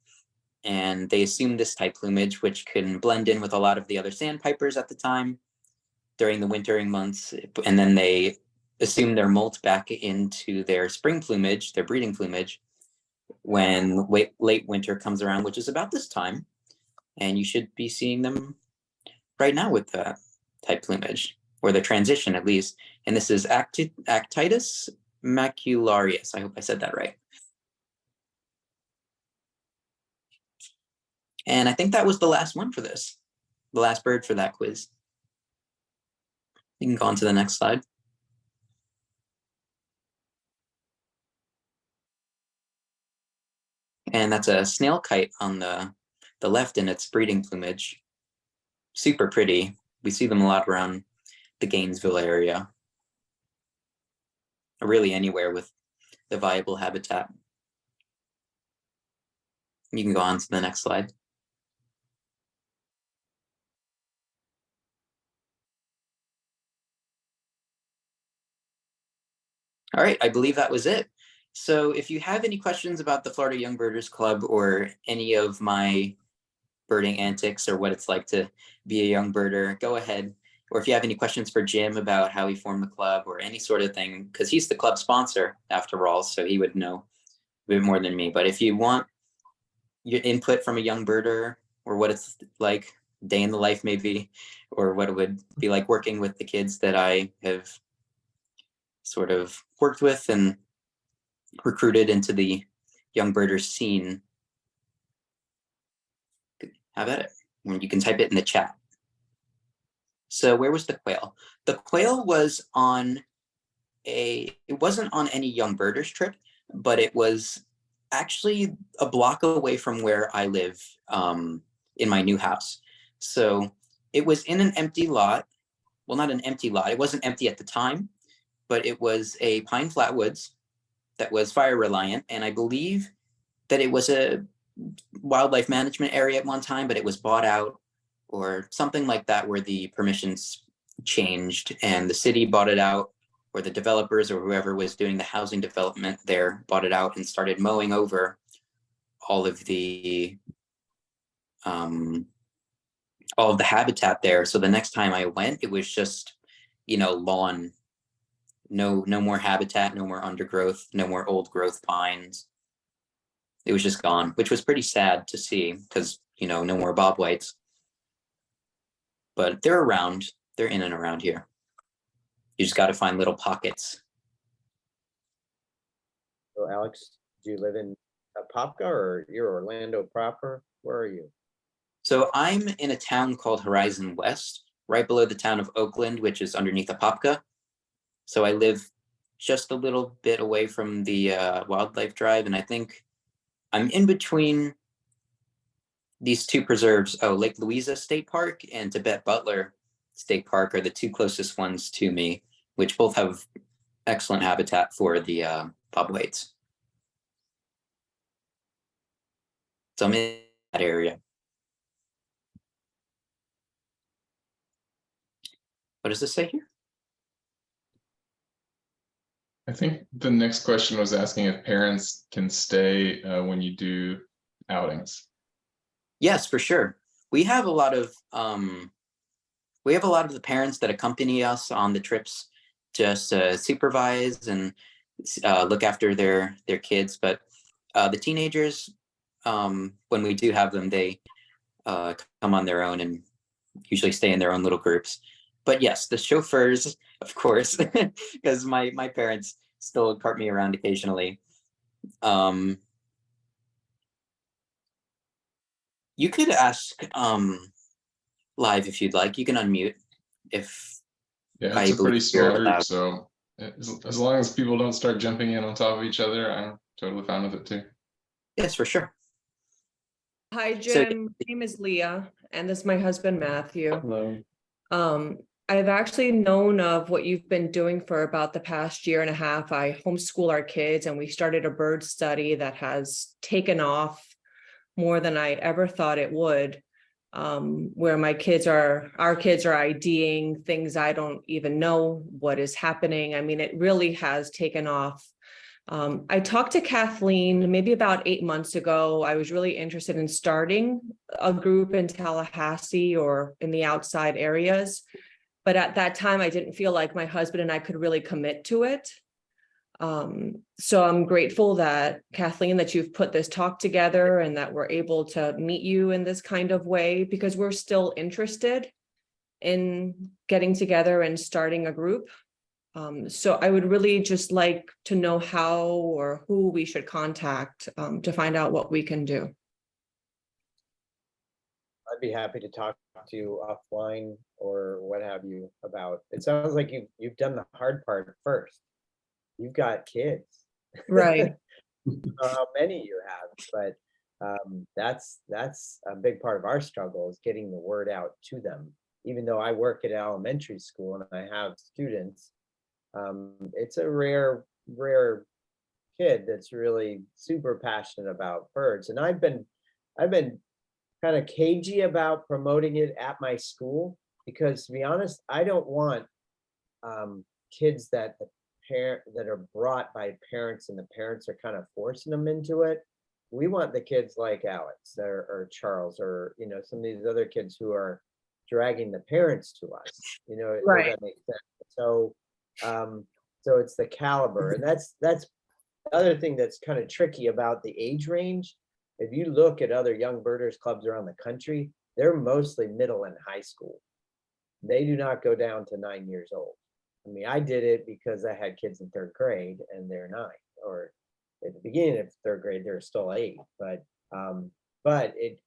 And they assume this type plumage, which can blend in with a lot of the other sandpipers at the time during the wintering months. And then they assume their molt back into their spring plumage, their breeding plumage, when late winter comes around, which is about this time. And you should be seeing them right now with the type plumage, or the transition at least. And this is Actitis macularius. I hope I said that right. And I think that was the last one for this, the last bird for that quiz. You can go on to the next slide. And that's a snail kite on the left in its breeding plumage. Super pretty. We see them a lot around the Gainesville area, or really anywhere with the viable habitat. You can go on to the next slide. All right, I believe that was it. So if you have any questions about the Florida Young Birders Club or any of my birding antics or what it's like to be a young birder, go ahead. Or if you have any questions for Jim about how he formed the club or any sort of thing, because he's the club sponsor after all, so he would know a bit more than me. But if you want your input from a young birder, or what it's like day in the life maybe, or what it would be like working with the kids that I have sort of worked with and recruited into the young birders scene, have at it. You can type it in the chat. So where was the quail? The quail was on it wasn't on any young birders trip, but it was actually a block away from where I live in my new house. So it was in an empty lot. Well, not an empty lot. It wasn't empty at the time, but it was a pine flat woods that was fire reliant. And I believe that it was a wildlife management area at one time, but it was bought out or something like that, where the permissions changed and the city bought it out, or the developers or whoever was doing the housing development there bought it out and started mowing over all of the habitat there. So the next time I went, it was just, lawn, no more habitat, no more undergrowth, no more old growth pines. It was just gone, which was pretty sad to see because, no more bobwhites. But they're around, they're in and around here. You just got to find little pockets. So Alex, do you live in Apopka or you're Orlando proper? Where are you? So I'm in a town called Horizon West, right below the town of Oakland, which is underneath Apopka. So I live just a little bit away from the wildlife drive, and I think I'm in between these two preserves. Oh, Lake Louisa State Park and Tibet Butler State Park are the two closest ones to me, which both have excellent habitat for the bobwhites. So I'm in that area. What does this say here? I think the next question was asking if parents can stay when you do outings. Yes, for sure. We have a lot of the parents that accompany us on the trips, just supervise and look after their kids. But the teenagers, when we do have them, they come on their own and usually stay in their own little groups. But yes, the chauffeurs, of course, because my parents still cart me around occasionally. You could ask live if you'd like. You can unmute if. Yeah, it's a pretty believe you're small group, allowed. so as long as people don't start jumping in on top of each other, I'm totally fine with it too. Yes, for sure. Hi, So- Jim. My name is Leah, and this is my husband, Matthew. Hello. I've actually known of what you've been doing for about the past year and a half. I homeschool our kids, and we started a bird study that has taken off more than I ever thought it would. Where our kids are IDing things I don't even know what is happening. I mean, it really has taken off. I talked to Kathleen maybe about 8 months ago. I was really interested in starting a group in Tallahassee or in the outside areas. But at that time, I didn't feel like my husband and I could really commit to it. So I'm grateful that Kathleen, that you've put this talk together and that we're able to meet you in this kind of way, because we're still interested in getting together and starting a group. So I would really just like to know how or who we should contact to find out what we can do. I'd be happy to talk to you offline or what have you about. It sounds like you've done the hard part first. You've got kids. Right. I don't know how many you have, but that's a big part of our struggle, is getting the word out to them. Even though I work at elementary school and I have students, it's a rare kid that's really super passionate about birds. And I've been kind of cagey about promoting it at my school, because to be honest, I don't want kids that are brought by parents and the parents are kind of forcing them into it. We want the kids like Alex or Charles or some of these other kids who are dragging the parents to us. Right. Does that make sense? So so it's the caliber, and that's the other thing that's kind of tricky about the age range. If you look at other young birders clubs around the country, they're mostly middle and high school. They do not go down to 9 years old. I mean, I did it because I had kids in 3rd grade and they're 9, or at the beginning of 3rd grade, they're still 8. But it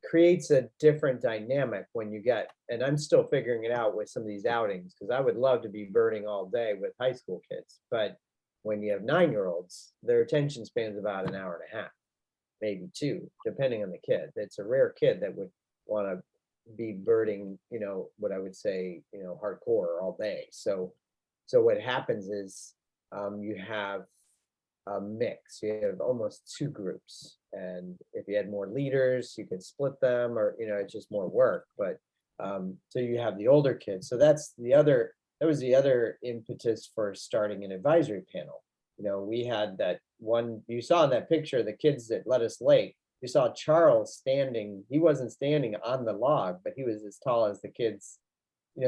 creates a different dynamic when you get, and I'm still figuring it out with some of these outings, because I would love to be birding all day with high school kids. But when you have 9-year-olds, their attention span's about an hour and a half, maybe 2, depending on the kid. It's a rare kid that would want to be birding, what I would say, hardcore all day. So what happens is you have a mix. You have almost two groups, and if you had more leaders, you could split them, or it's just more work. But so you have the older kids. So that was the other impetus for starting an advisory panel. We had that one you saw in that picture, the kids that led us late. You saw Charles standing. He wasn't standing on the log, but he was as tall as the kids.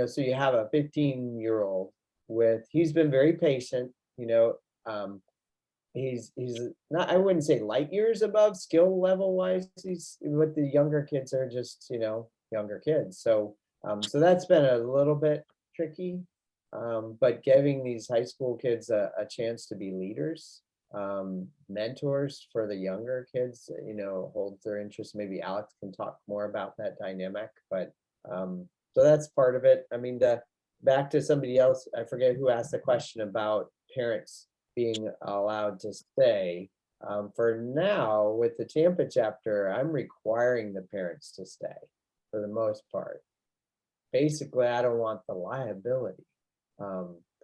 So you have a 15-year-old he's been very patient. He's not, I wouldn't say light years above skill level wise. He's what the younger kids are, just younger kids. So that's been a little bit tricky. But giving these high school kids a chance to be leaders, mentors for the younger kids, holds their interest. Maybe Alex can talk more about that dynamic, but so that's part of it. I mean, back to somebody else, I forget who asked the question about parents being allowed to stay. For now, with the Tampa chapter, I'm requiring the parents to stay for the most part. Basically, I don't want the liability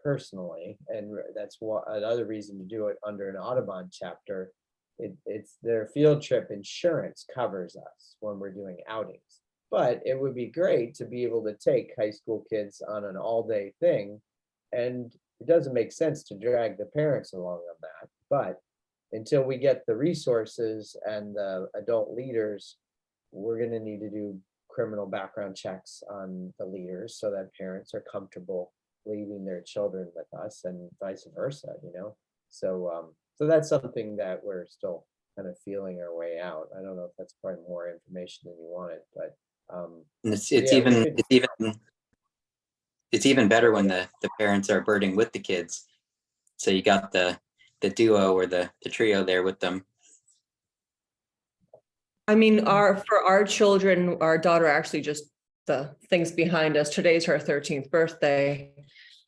personally, and that's another reason to do it under an Audubon chapter. It's their field trip insurance covers us when we're doing outings. But it would be great to be able to take high school kids on an all-day thing, and it doesn't make sense to drag the parents along on that. But until we get the resources and the adult leaders, we're going to need to do criminal background checks on the leaders so that parents are comfortable leaving their children with us, and vice versa. So that's something that we're still kind of feeling our way out. I don't know if that's probably more information than you wanted, but it's yeah, it's even better when the parents are birding with the kids. So you got the duo or the trio there with them. I mean, for our children, our daughter actually just the things behind us. Today's her 13th birthday.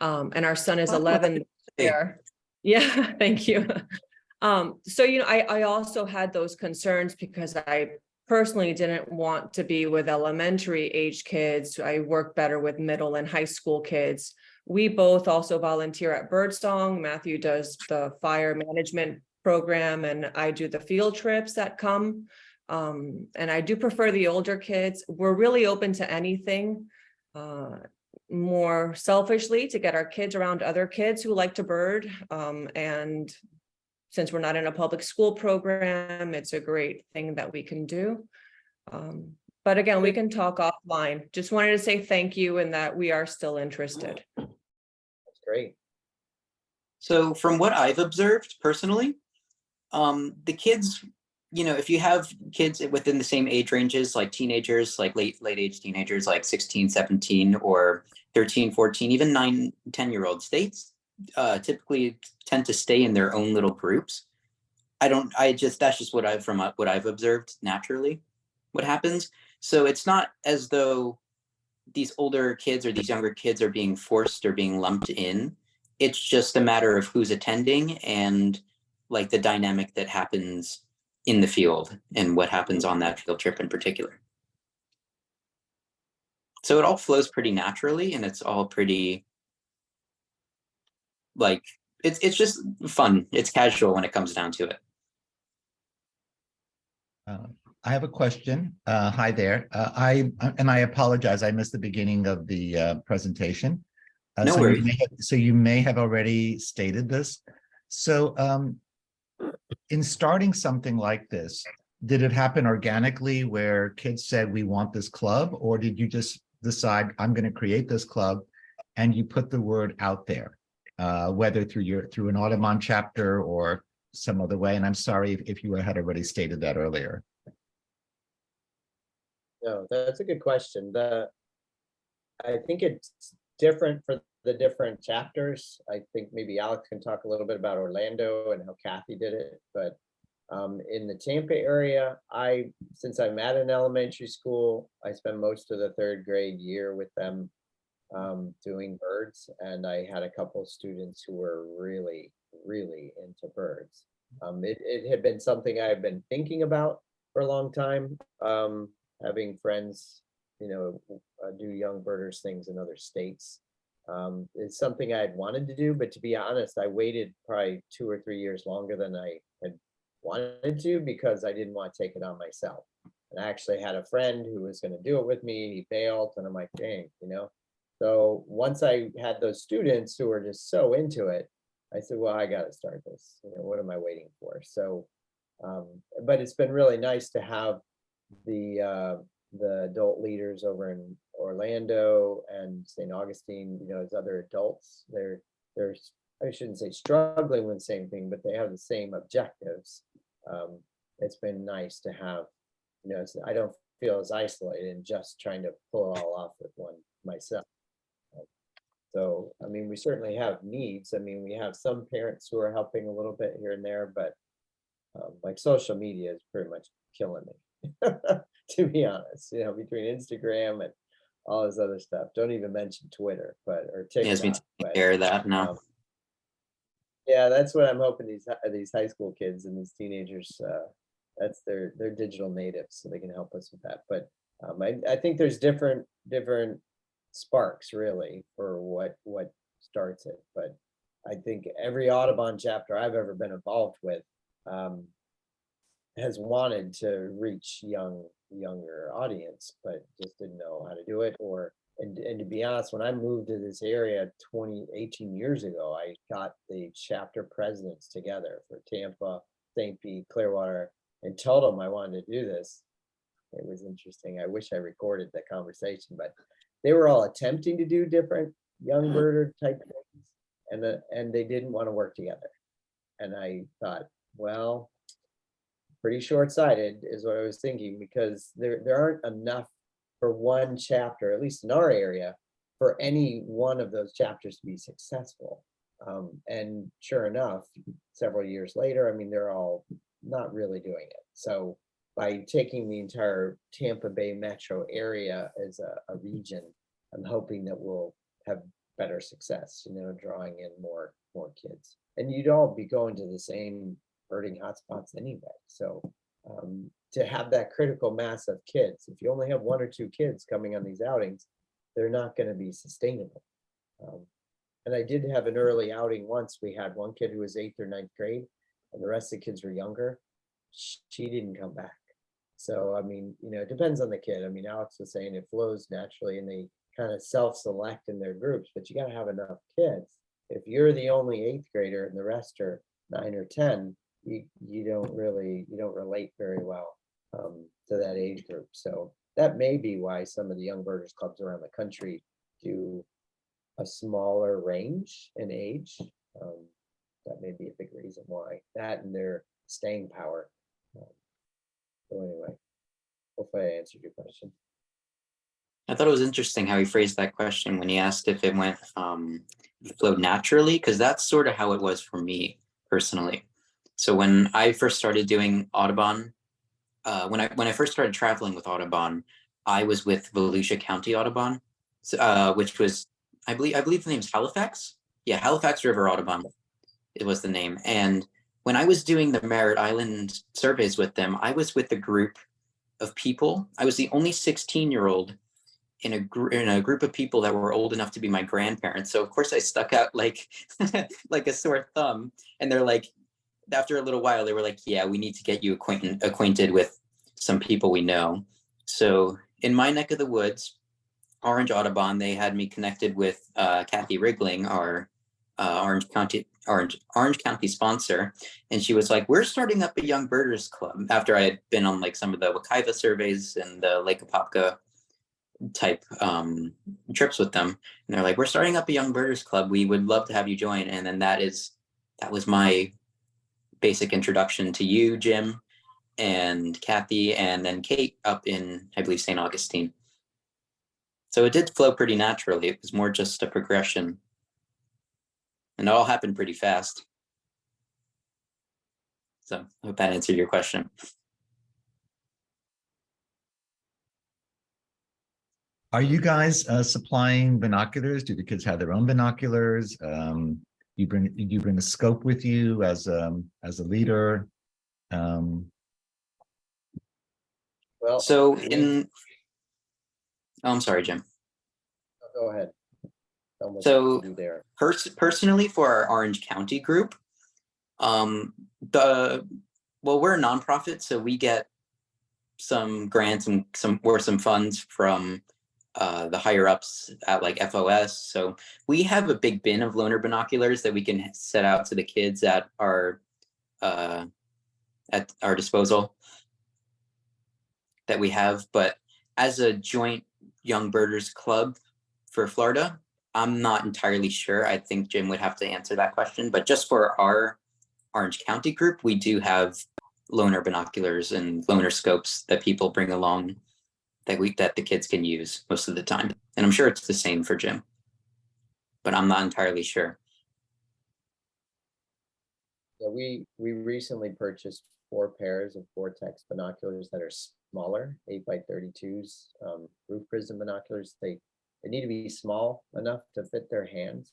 And our son is 11 there. Yeah, thank you. So, I also had those concerns because I personally didn't want to be with elementary age kids. I work better with middle and high school kids. We both also volunteer at Birdsong. Matthew does the fire management program, and I do the field trips that come. And I do prefer the older kids. We're really open to anything, more selfishly to get our kids around other kids who like to bird. And since we're not in a public school program, it's a great thing that we can do. But again, we can talk offline. Just wanted to say thank you and that we are still interested. that's great. So from what I've observed personally, the kids, if you have kids within the same age ranges, like teenagers, like late age teenagers, like 16, 17, or 13, 14, even 9, 10-year-olds, they typically tend to stay in their own little groups. That's just what I've observed naturally what happens. So it's not as though these older kids or these younger kids are being forced or being lumped in. It's just a matter of who's attending and like the dynamic that happens in the field and what happens on that field trip in particular. So it all flows pretty naturally, and it's all pretty like it's just fun. It's casual when it comes down to it. I have a question. Hi there. I apologize. I missed the beginning of the presentation. No worries. So you may have already stated this. So in starting something like this, did it happen organically where kids said, we want this club? Or did you just decide, I'm going to create this club, and you put the word out there, whether through an Audubon chapter or some other way? And I'm sorry if you had already stated that earlier. No, that's a good question. I think it's different for the different chapters. I think maybe Alex can talk a little bit about Orlando and how Kathy did it. But in the Tampa area, since I'm at an elementary school, I spend most of the 3rd grade year with them doing birds. And I had a couple of students who were really, really into birds. It had been something I've been thinking about for a long time. Having friends, do young birders things in other states. It's something I had wanted to do, but to be honest, I waited probably 2 or 3 years longer than I had wanted to because I didn't want to take it on myself. And I actually had a friend who was going to do it with me. He bailed, and I'm like, dang, you know. So once I had those students who were just so into it, I said, well, I got to start this. You know, what am I waiting for? So, but it's been really nice to have the adult leaders over in Orlando and St. Augustine, you know, as other adults. They're I shouldn't say struggling with the same thing, but they have the same objectives. It's been nice to have, you know, I don't feel as isolated and just trying to pull it all off with one myself. So, I mean, we certainly have needs. I mean, we have some parents who are helping a little bit here and there, but like social media is pretty much killing me, to be honest, you know, between Instagram and all this other stuff. Don't even mention Twitter, or He has me TikTok. taking But care of that now. yeah, that's what I'm hoping these high school kids and these teenagers, that's they're digital natives, so they can help us with that. But I think there's different sparks really for what starts it. But I think every Audubon chapter I've ever been involved with has wanted to reach younger audience, but just didn't know how to do it. And to be honest, when I moved to this area 18 years ago, I got the chapter presidents together for Tampa, St. Pete, Clearwater, and told them I wanted to do this. It was interesting. I wish I recorded the conversation, but they were all attempting to do different young birder type things, and they didn't want to work together. And I thought, well, pretty short-sighted is what I was thinking, because there aren't enough for one chapter, at least in our area, for any one of those chapters to be successful. And sure enough, several years later, I mean, they're all not really doing it. So by taking the entire Tampa Bay metro area as a region, I'm hoping that we'll have better success, you know, drawing in more kids. And you'd all be going to the same birding hotspots anyway. So to have that critical mass of kids, if you only have 1 or 2 kids coming on these outings, they're not going to be sustainable. And I did have an early outing once. We had one kid who was 8th or 9th grade, and the rest of the kids were younger. She didn't come back. So, I mean, you know, it depends on the kid. I mean, Alex was saying it flows naturally and they kind of self-select in their groups, but you got to have enough kids. If you're the only 8th grader and the rest are 9 or 10, you don't relate very well to that age group. So that may be why some of the young birders clubs around the country do a smaller range in age. That may be a big reason why. That and their staying power. So anyway, hopefully I answered your question. I thought it was interesting how he phrased that question when he asked if it went it flowed naturally, because that's sort of how it was for me personally. So when I first started doing Audubon, when I first started traveling with Audubon, I was with Volusia County Audubon, which was I believe the name's Halifax. Yeah, Halifax River Audubon. It was the name. And when I was doing the Merritt Island surveys with them, I was with a group of people. I was the only 16-year-old in a group of people that were old enough to be my grandparents. So of course I stuck out like like a sore thumb. And they're like, after a little while, they were like, yeah, we need to get you acquainted with some people we know. So in my neck of the woods, Orange Audubon, they had me connected with Kathy Rigling, our Orange County sponsor, and she was like, we're starting up a young birders club, after I had been on like some of the Wekiva surveys and the Lake Apopka type trips with them, and they're like, we're starting up a young birders club, we would love to have you join. And then that was my basic introduction to you, Jim, and Kathy, and then Kate up in, I believe, St. Augustine. So it did flow pretty naturally. It was more just a progression. And it all happened pretty fast. So I hope that answered your question. Are you guys supplying binoculars? Do the kids have their own binoculars? You bring a scope with you as a leader? Well, So I'm sorry, Jim. go ahead. Tell them what So you do there. personally, for our Orange County group, we're a nonprofit, so we get some grants and some funds from the higher ups at like FOS. So we have a big bin of loaner binoculars that we can set out to the kids at our disposal that we have. But as a joint young birders club for Florida, I'm not entirely sure. I think Jim would have to answer that question. But just for our Orange County group, we do have loaner binoculars and loaner scopes that people bring along that the kids can use most of the time. And I'm sure it's the same for Jim, but I'm not entirely sure. Yeah, we recently purchased 4 pairs of Vortex binoculars that are smaller, 8x32s, roof prism binoculars. They need to be small enough to fit their hands.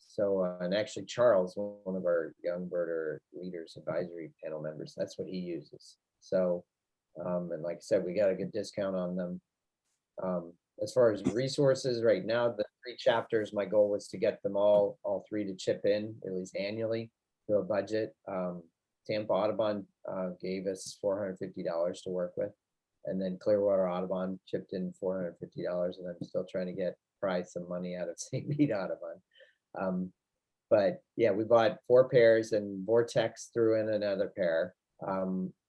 So, and actually Charles, one of our young birder leaders advisory panel members, that's what he uses. So, and like I said, we got a good discount on them. As far as resources right now, the 3 chapters, my goal was to get them all 3 to chip in at least annually to a budget. Tampa Audubon gave us $450 to work with, and then Clearwater Audubon chipped in $450, and I'm still trying to get Price some money out of St. Pete Audubon. But yeah, we bought 4 pairs, and Vortex threw in another pair.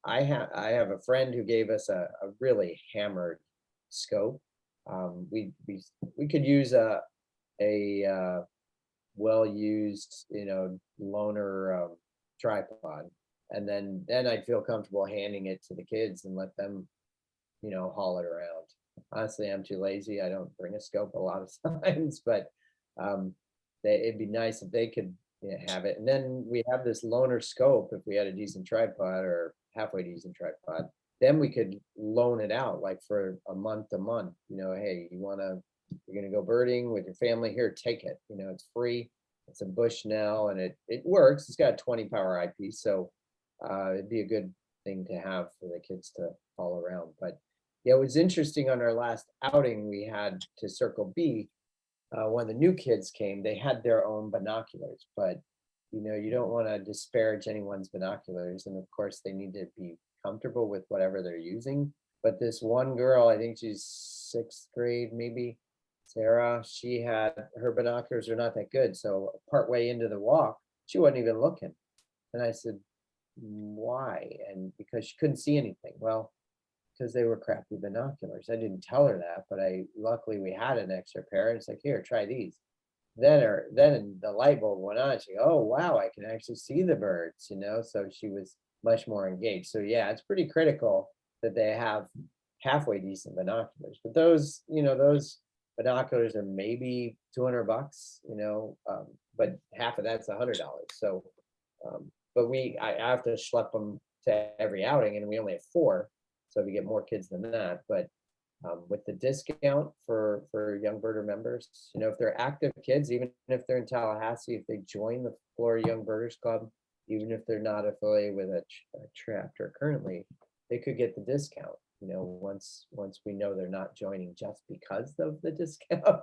I have a friend who gave us a really hammered scope. We could use a well-used, loaner tripod, and then I'd feel comfortable handing it to the kids and let them, haul it around. Honestly, I'm too lazy. I don't bring a scope a lot of times, but it'd be nice if they could have it. And then we have this loaner scope. If we had a decent tripod or halfway decent tripod, then we could loan it out like for a month. Hey, you're gonna go birding with your family, here, take it. It's free. It's a Bushnell, and it works. It's got a 20 power eyepiece, so it'd be a good thing to have for the kids to haul around. But yeah, it was interesting on our last outing we had to Circle B. When the new kids came, they had their own binoculars, but you don't want to disparage anyone's binoculars, and of course they need to be comfortable with whatever they're using. But this one girl, I think she's 6th grade, maybe, Sarah, she had her binoculars are not that good. So partway into the walk, she wasn't even looking. And I said, why? And because she couldn't see anything. Well, because they were crappy binoculars. I didn't tell her that, but luckily we had an extra pair. And it's like, here, try these. Then the light bulb went on. She, oh wow, I can actually see the birds, So she was much more engaged. So yeah, it's pretty critical that they have halfway decent binoculars. But those binoculars are maybe $200, but half of that's $100. So, but I have to schlep them to every outing, and we only have 4. So we get more kids than that. But with the discount for young birder members, if they're active kids, even if they're in Tallahassee, if they join the Florida Young Birders Club, even if they're not affiliated with a chapter currently, they could get the discount. Once we know they're not joining just because of the discount.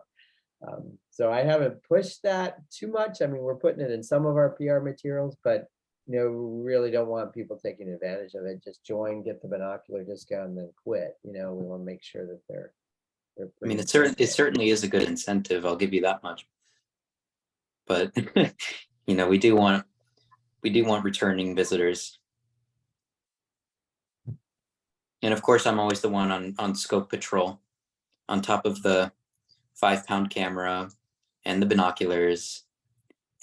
So I haven't pushed that too much. I mean, we're putting it in some of our PR materials, but we really don't want people taking advantage of it. Just join, get the binocular discount, and then quit. We want to make sure that they're. I mean, it certainly is a good incentive. I'll give you that much. But we do want returning visitors. And of course, I'm always the one on scope patrol, on top of the 5-pound camera and the binoculars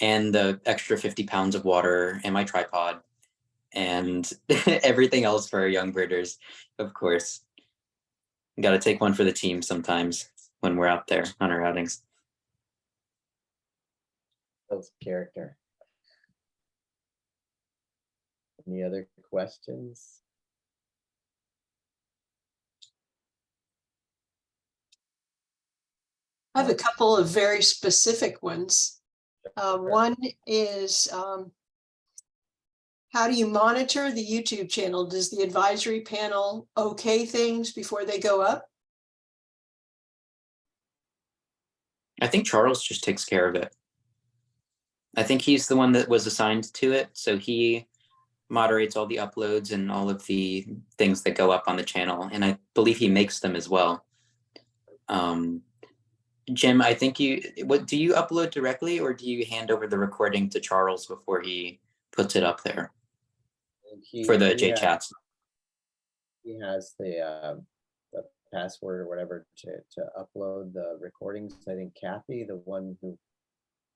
and the extra 50 pounds of water and my tripod and everything else for our young birders. Of course, got to take one for the team sometimes when we're out there on our outings. That's character. Any other questions? I have a couple of very specific ones. One is, how do you monitor the YouTube channel? Does the advisory panel okay things before they go up? I think Charles just takes care of it. I think he's the one that was assigned to it. So he moderates all the uploads and all of the things that go up on the channel. And I believe he makes them as well. Jim, I think what do you upload directly, or do you hand over the recording to Charles before he puts it up there for the J chats? He has the password or whatever to upload the recordings. I think Kathy, the one who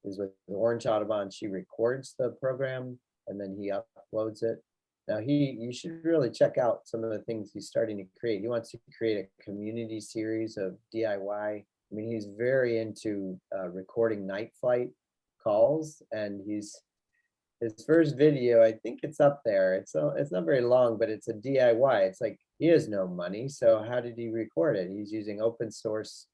is with the Orange Audubon, she records the program and then he uploads it. Now you should really check out some of the things he's starting to create. He wants to create a community series of DIY. I mean, he's very into recording night flight calls, and his first video, I think it's up there. It's not very long, but it's a DIY. It's like he has no money, so how did he record it? He's using open source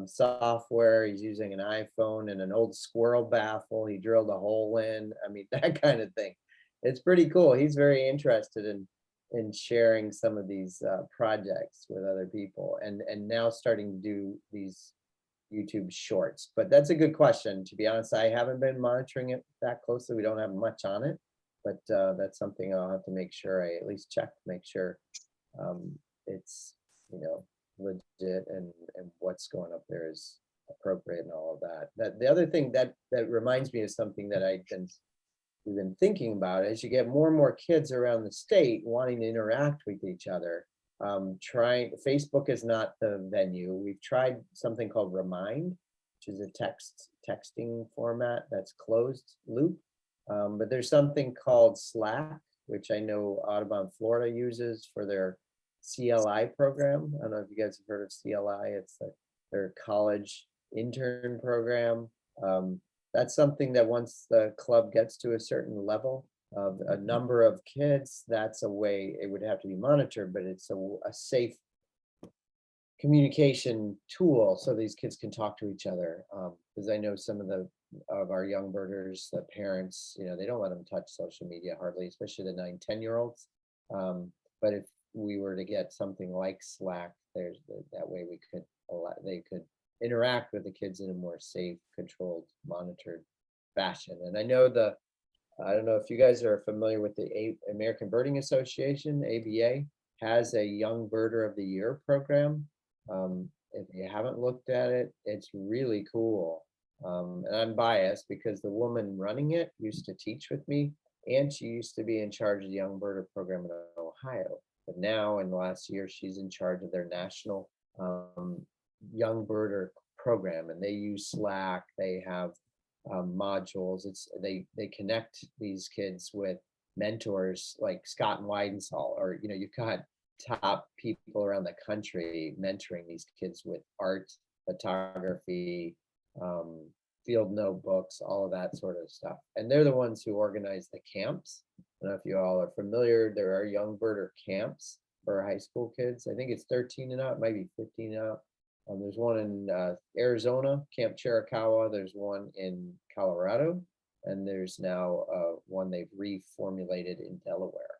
software. He's using an iPhone and an old squirrel baffle. He drilled a hole in. I mean, that kind of thing. It's pretty cool. He's very interested in sharing some of these projects with other people, and now starting to do these YouTube shorts. But that's a good question. To be honest, I haven't been monitoring it that closely. We don't have much on it, but that's something I'll have to make sure I at least check to make sure it's, you know, legit and what's going up there is appropriate and all of that. The other thing that reminds me of something that we've been thinking about is you get more and more kids around the state wanting to interact with each other. Facebook is not the venue. We've tried something called Remind, which is a texting format that's closed loop. But there's something called Slack, which I know Audubon Florida uses for their CLI program. I don't know if you guys have heard of CLI. It's their college intern program. That's something that once the club gets to a certain level of a number of kids, that's a way it would have to be monitored, but it's a safe communication tool so these kids can talk to each other. Because I know some of our young birders, the parents, you know, they don't let them touch social media hardly, especially the 9-10-year-olds. But if we were to get something like Slack, that way they could interact with the kids in a more safe, controlled, monitored fashion. And I don't know if you guys are familiar with the American Birding Association, ABA, has a Young Birder of the Year program. If you haven't looked at it, it's really cool. And I'm biased because the woman running it used to teach with me, and she used to be in charge of the Young Birder program in Ohio. But now in the last year, she's in charge of their national Young Birder program, and they use Slack. They have modules. They connect these kids with mentors like Scott and Weidensaul, or you know, you've got top people around the country mentoring these kids with art, photography, field notebooks, all of that sort of stuff. And they're the ones who organize the camps. I don't know if you all are familiar. There are Young Birder camps for high school kids. I think it's 13 and up, maybe 15 and up. There's one in Arizona, Camp Chiricahua. There's one in Colorado, and there's now one they've reformulated in Delaware.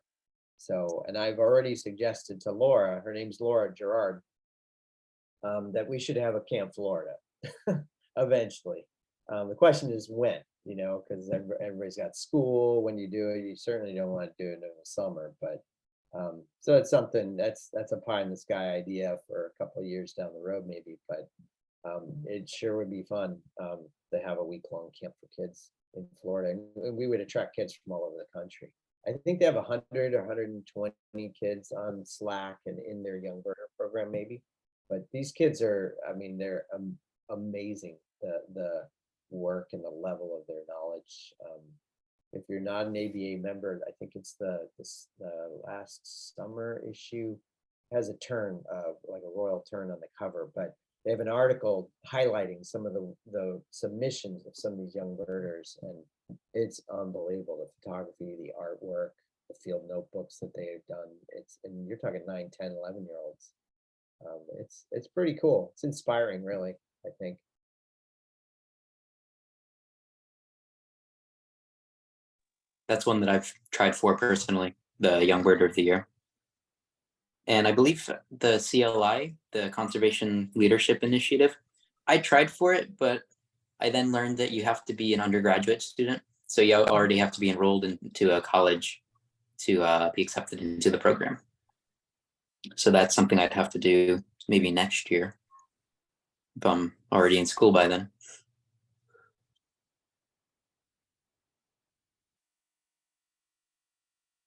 So, and I've already suggested to Laura, her name's Laura Gerard, that we should have a Camp Florida eventually. The question is when, you know, because everybody's got school. When you do it, you certainly don't want to do it in the summer, but so it's something that's a pie in the sky idea for a couple of years down the road, maybe, but it sure would be fun to have a week-long camp for kids in Florida, and we would attract kids from all over the country. I think they have 100 or 120 kids on Slack and in their Young Birder program, maybe. But these kids are, I mean, they're amazing. The work and the level of their knowledge. If you're not an ABA member, I think it's the last summer issue has a turn, like a royal tern on the cover, but they have an article highlighting some of the submissions of some of these young birders, and it's unbelievable. The photography, the artwork, the field notebooks that they have done. And you're talking 9, 10, 11-year-olds. It's pretty cool. It's inspiring, really, I think. That's one that I've tried for personally, the Young Birder of the Year. And I believe the CLI, the Conservation Leadership Initiative, I tried for it, but I then learned that you have to be an undergraduate student. So you already have to be enrolled into a college to be accepted into the program. So that's something I'd have to do maybe next year if I'm already in school by then.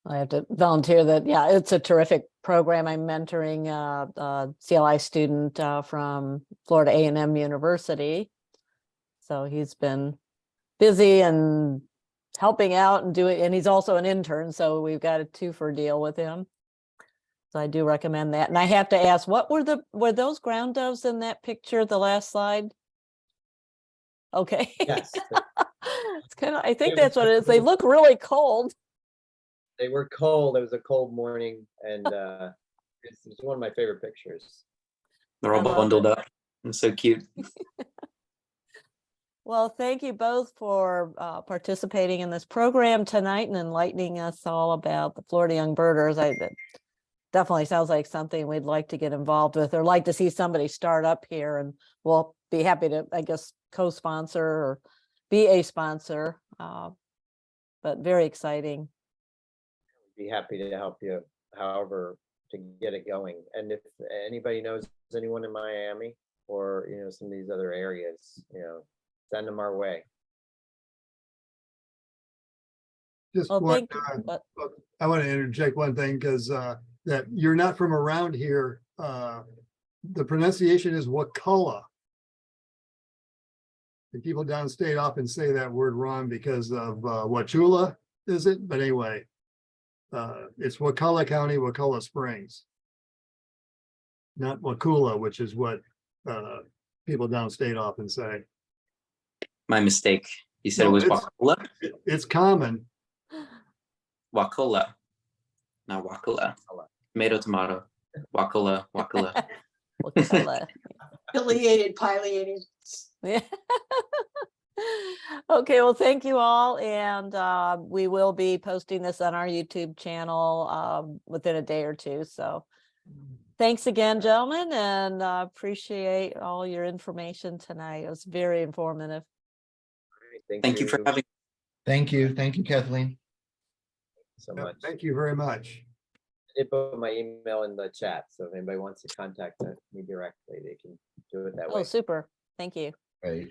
I have to volunteer that, yeah, it's a terrific program. I'm mentoring a CLI student from Florida A&M University. So he's been busy and helping out and doing, and he's also an intern. So we've got a 2-for deal with him. So I do recommend that. And I have to ask, what were those ground doves in that picture, the last slide? Okay. Yes, It's kind of, I think that's what it is. They look really cold. they were cold. It was a cold morning, and it's one of my favorite pictures. They're all I love bundled it. up. And so cute. Well, thank you both for participating in this program tonight and enlightening us all about the Florida Young Birders. That definitely sounds like something we'd like to get involved with, or like to see somebody start up here, and we'll be happy to, I guess, co-sponsor or be a sponsor, but very exciting. Be happy to help you however to get it going. And if anybody knows anyone in Miami or some of these other areas, send them our way. Just Well, one, thank you. But I want to interject one thing because that you're not from around here. The pronunciation is Wakulla. The people downstate often say that word wrong because of Wachula, is it? But anyway, it's Wakulla County, Wakulla Springs. Not Wakula, which is what people downstate often say. My mistake. You said No, it was it's- Wakulla? It's common. Wakulla. Not Wakula. Tomato. Wakulla. Wakulla. Affiliated, pileated. Yeah. Okay, well, thank you all. And we will be posting this on our YouTube channel within a day or two. So thanks again, gentlemen, and appreciate all your information tonight. It was very informative. Thank you for having. Thank you. Thank you, Kathleen. So Yeah, much. thank you very much. I did put my email in the chat, so if anybody wants to contact me directly, they can do it that Oh, way. super. Thank you. Right.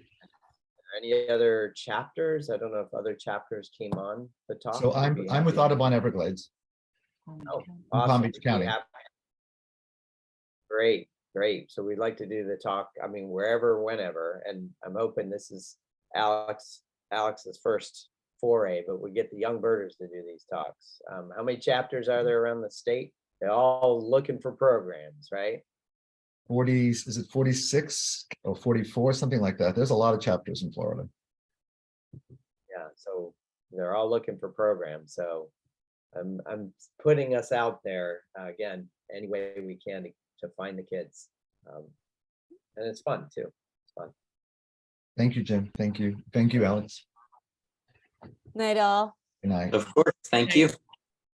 Any other chapters? I don't know if other chapters came on the talk. So I'm with Audubon Everglades Oh, in Palm awesome. Beach We County. have- Great. So we'd like to do the talk, wherever, whenever, and I'm hoping this is Alex's first foray, but we get the young birders to do these talks. How many chapters are there around the state? They're all looking for programs, right? 40, is it 46 or 44, something like that? There's a lot of chapters in Florida. Yeah, so they're all looking for programs. So I'm putting us out there again, any way we can to find the kids. And it's fun too. It's fun. Thank you, Jim. Thank you. Thank you, Alex. Night all. Good night. Of course. Thank you.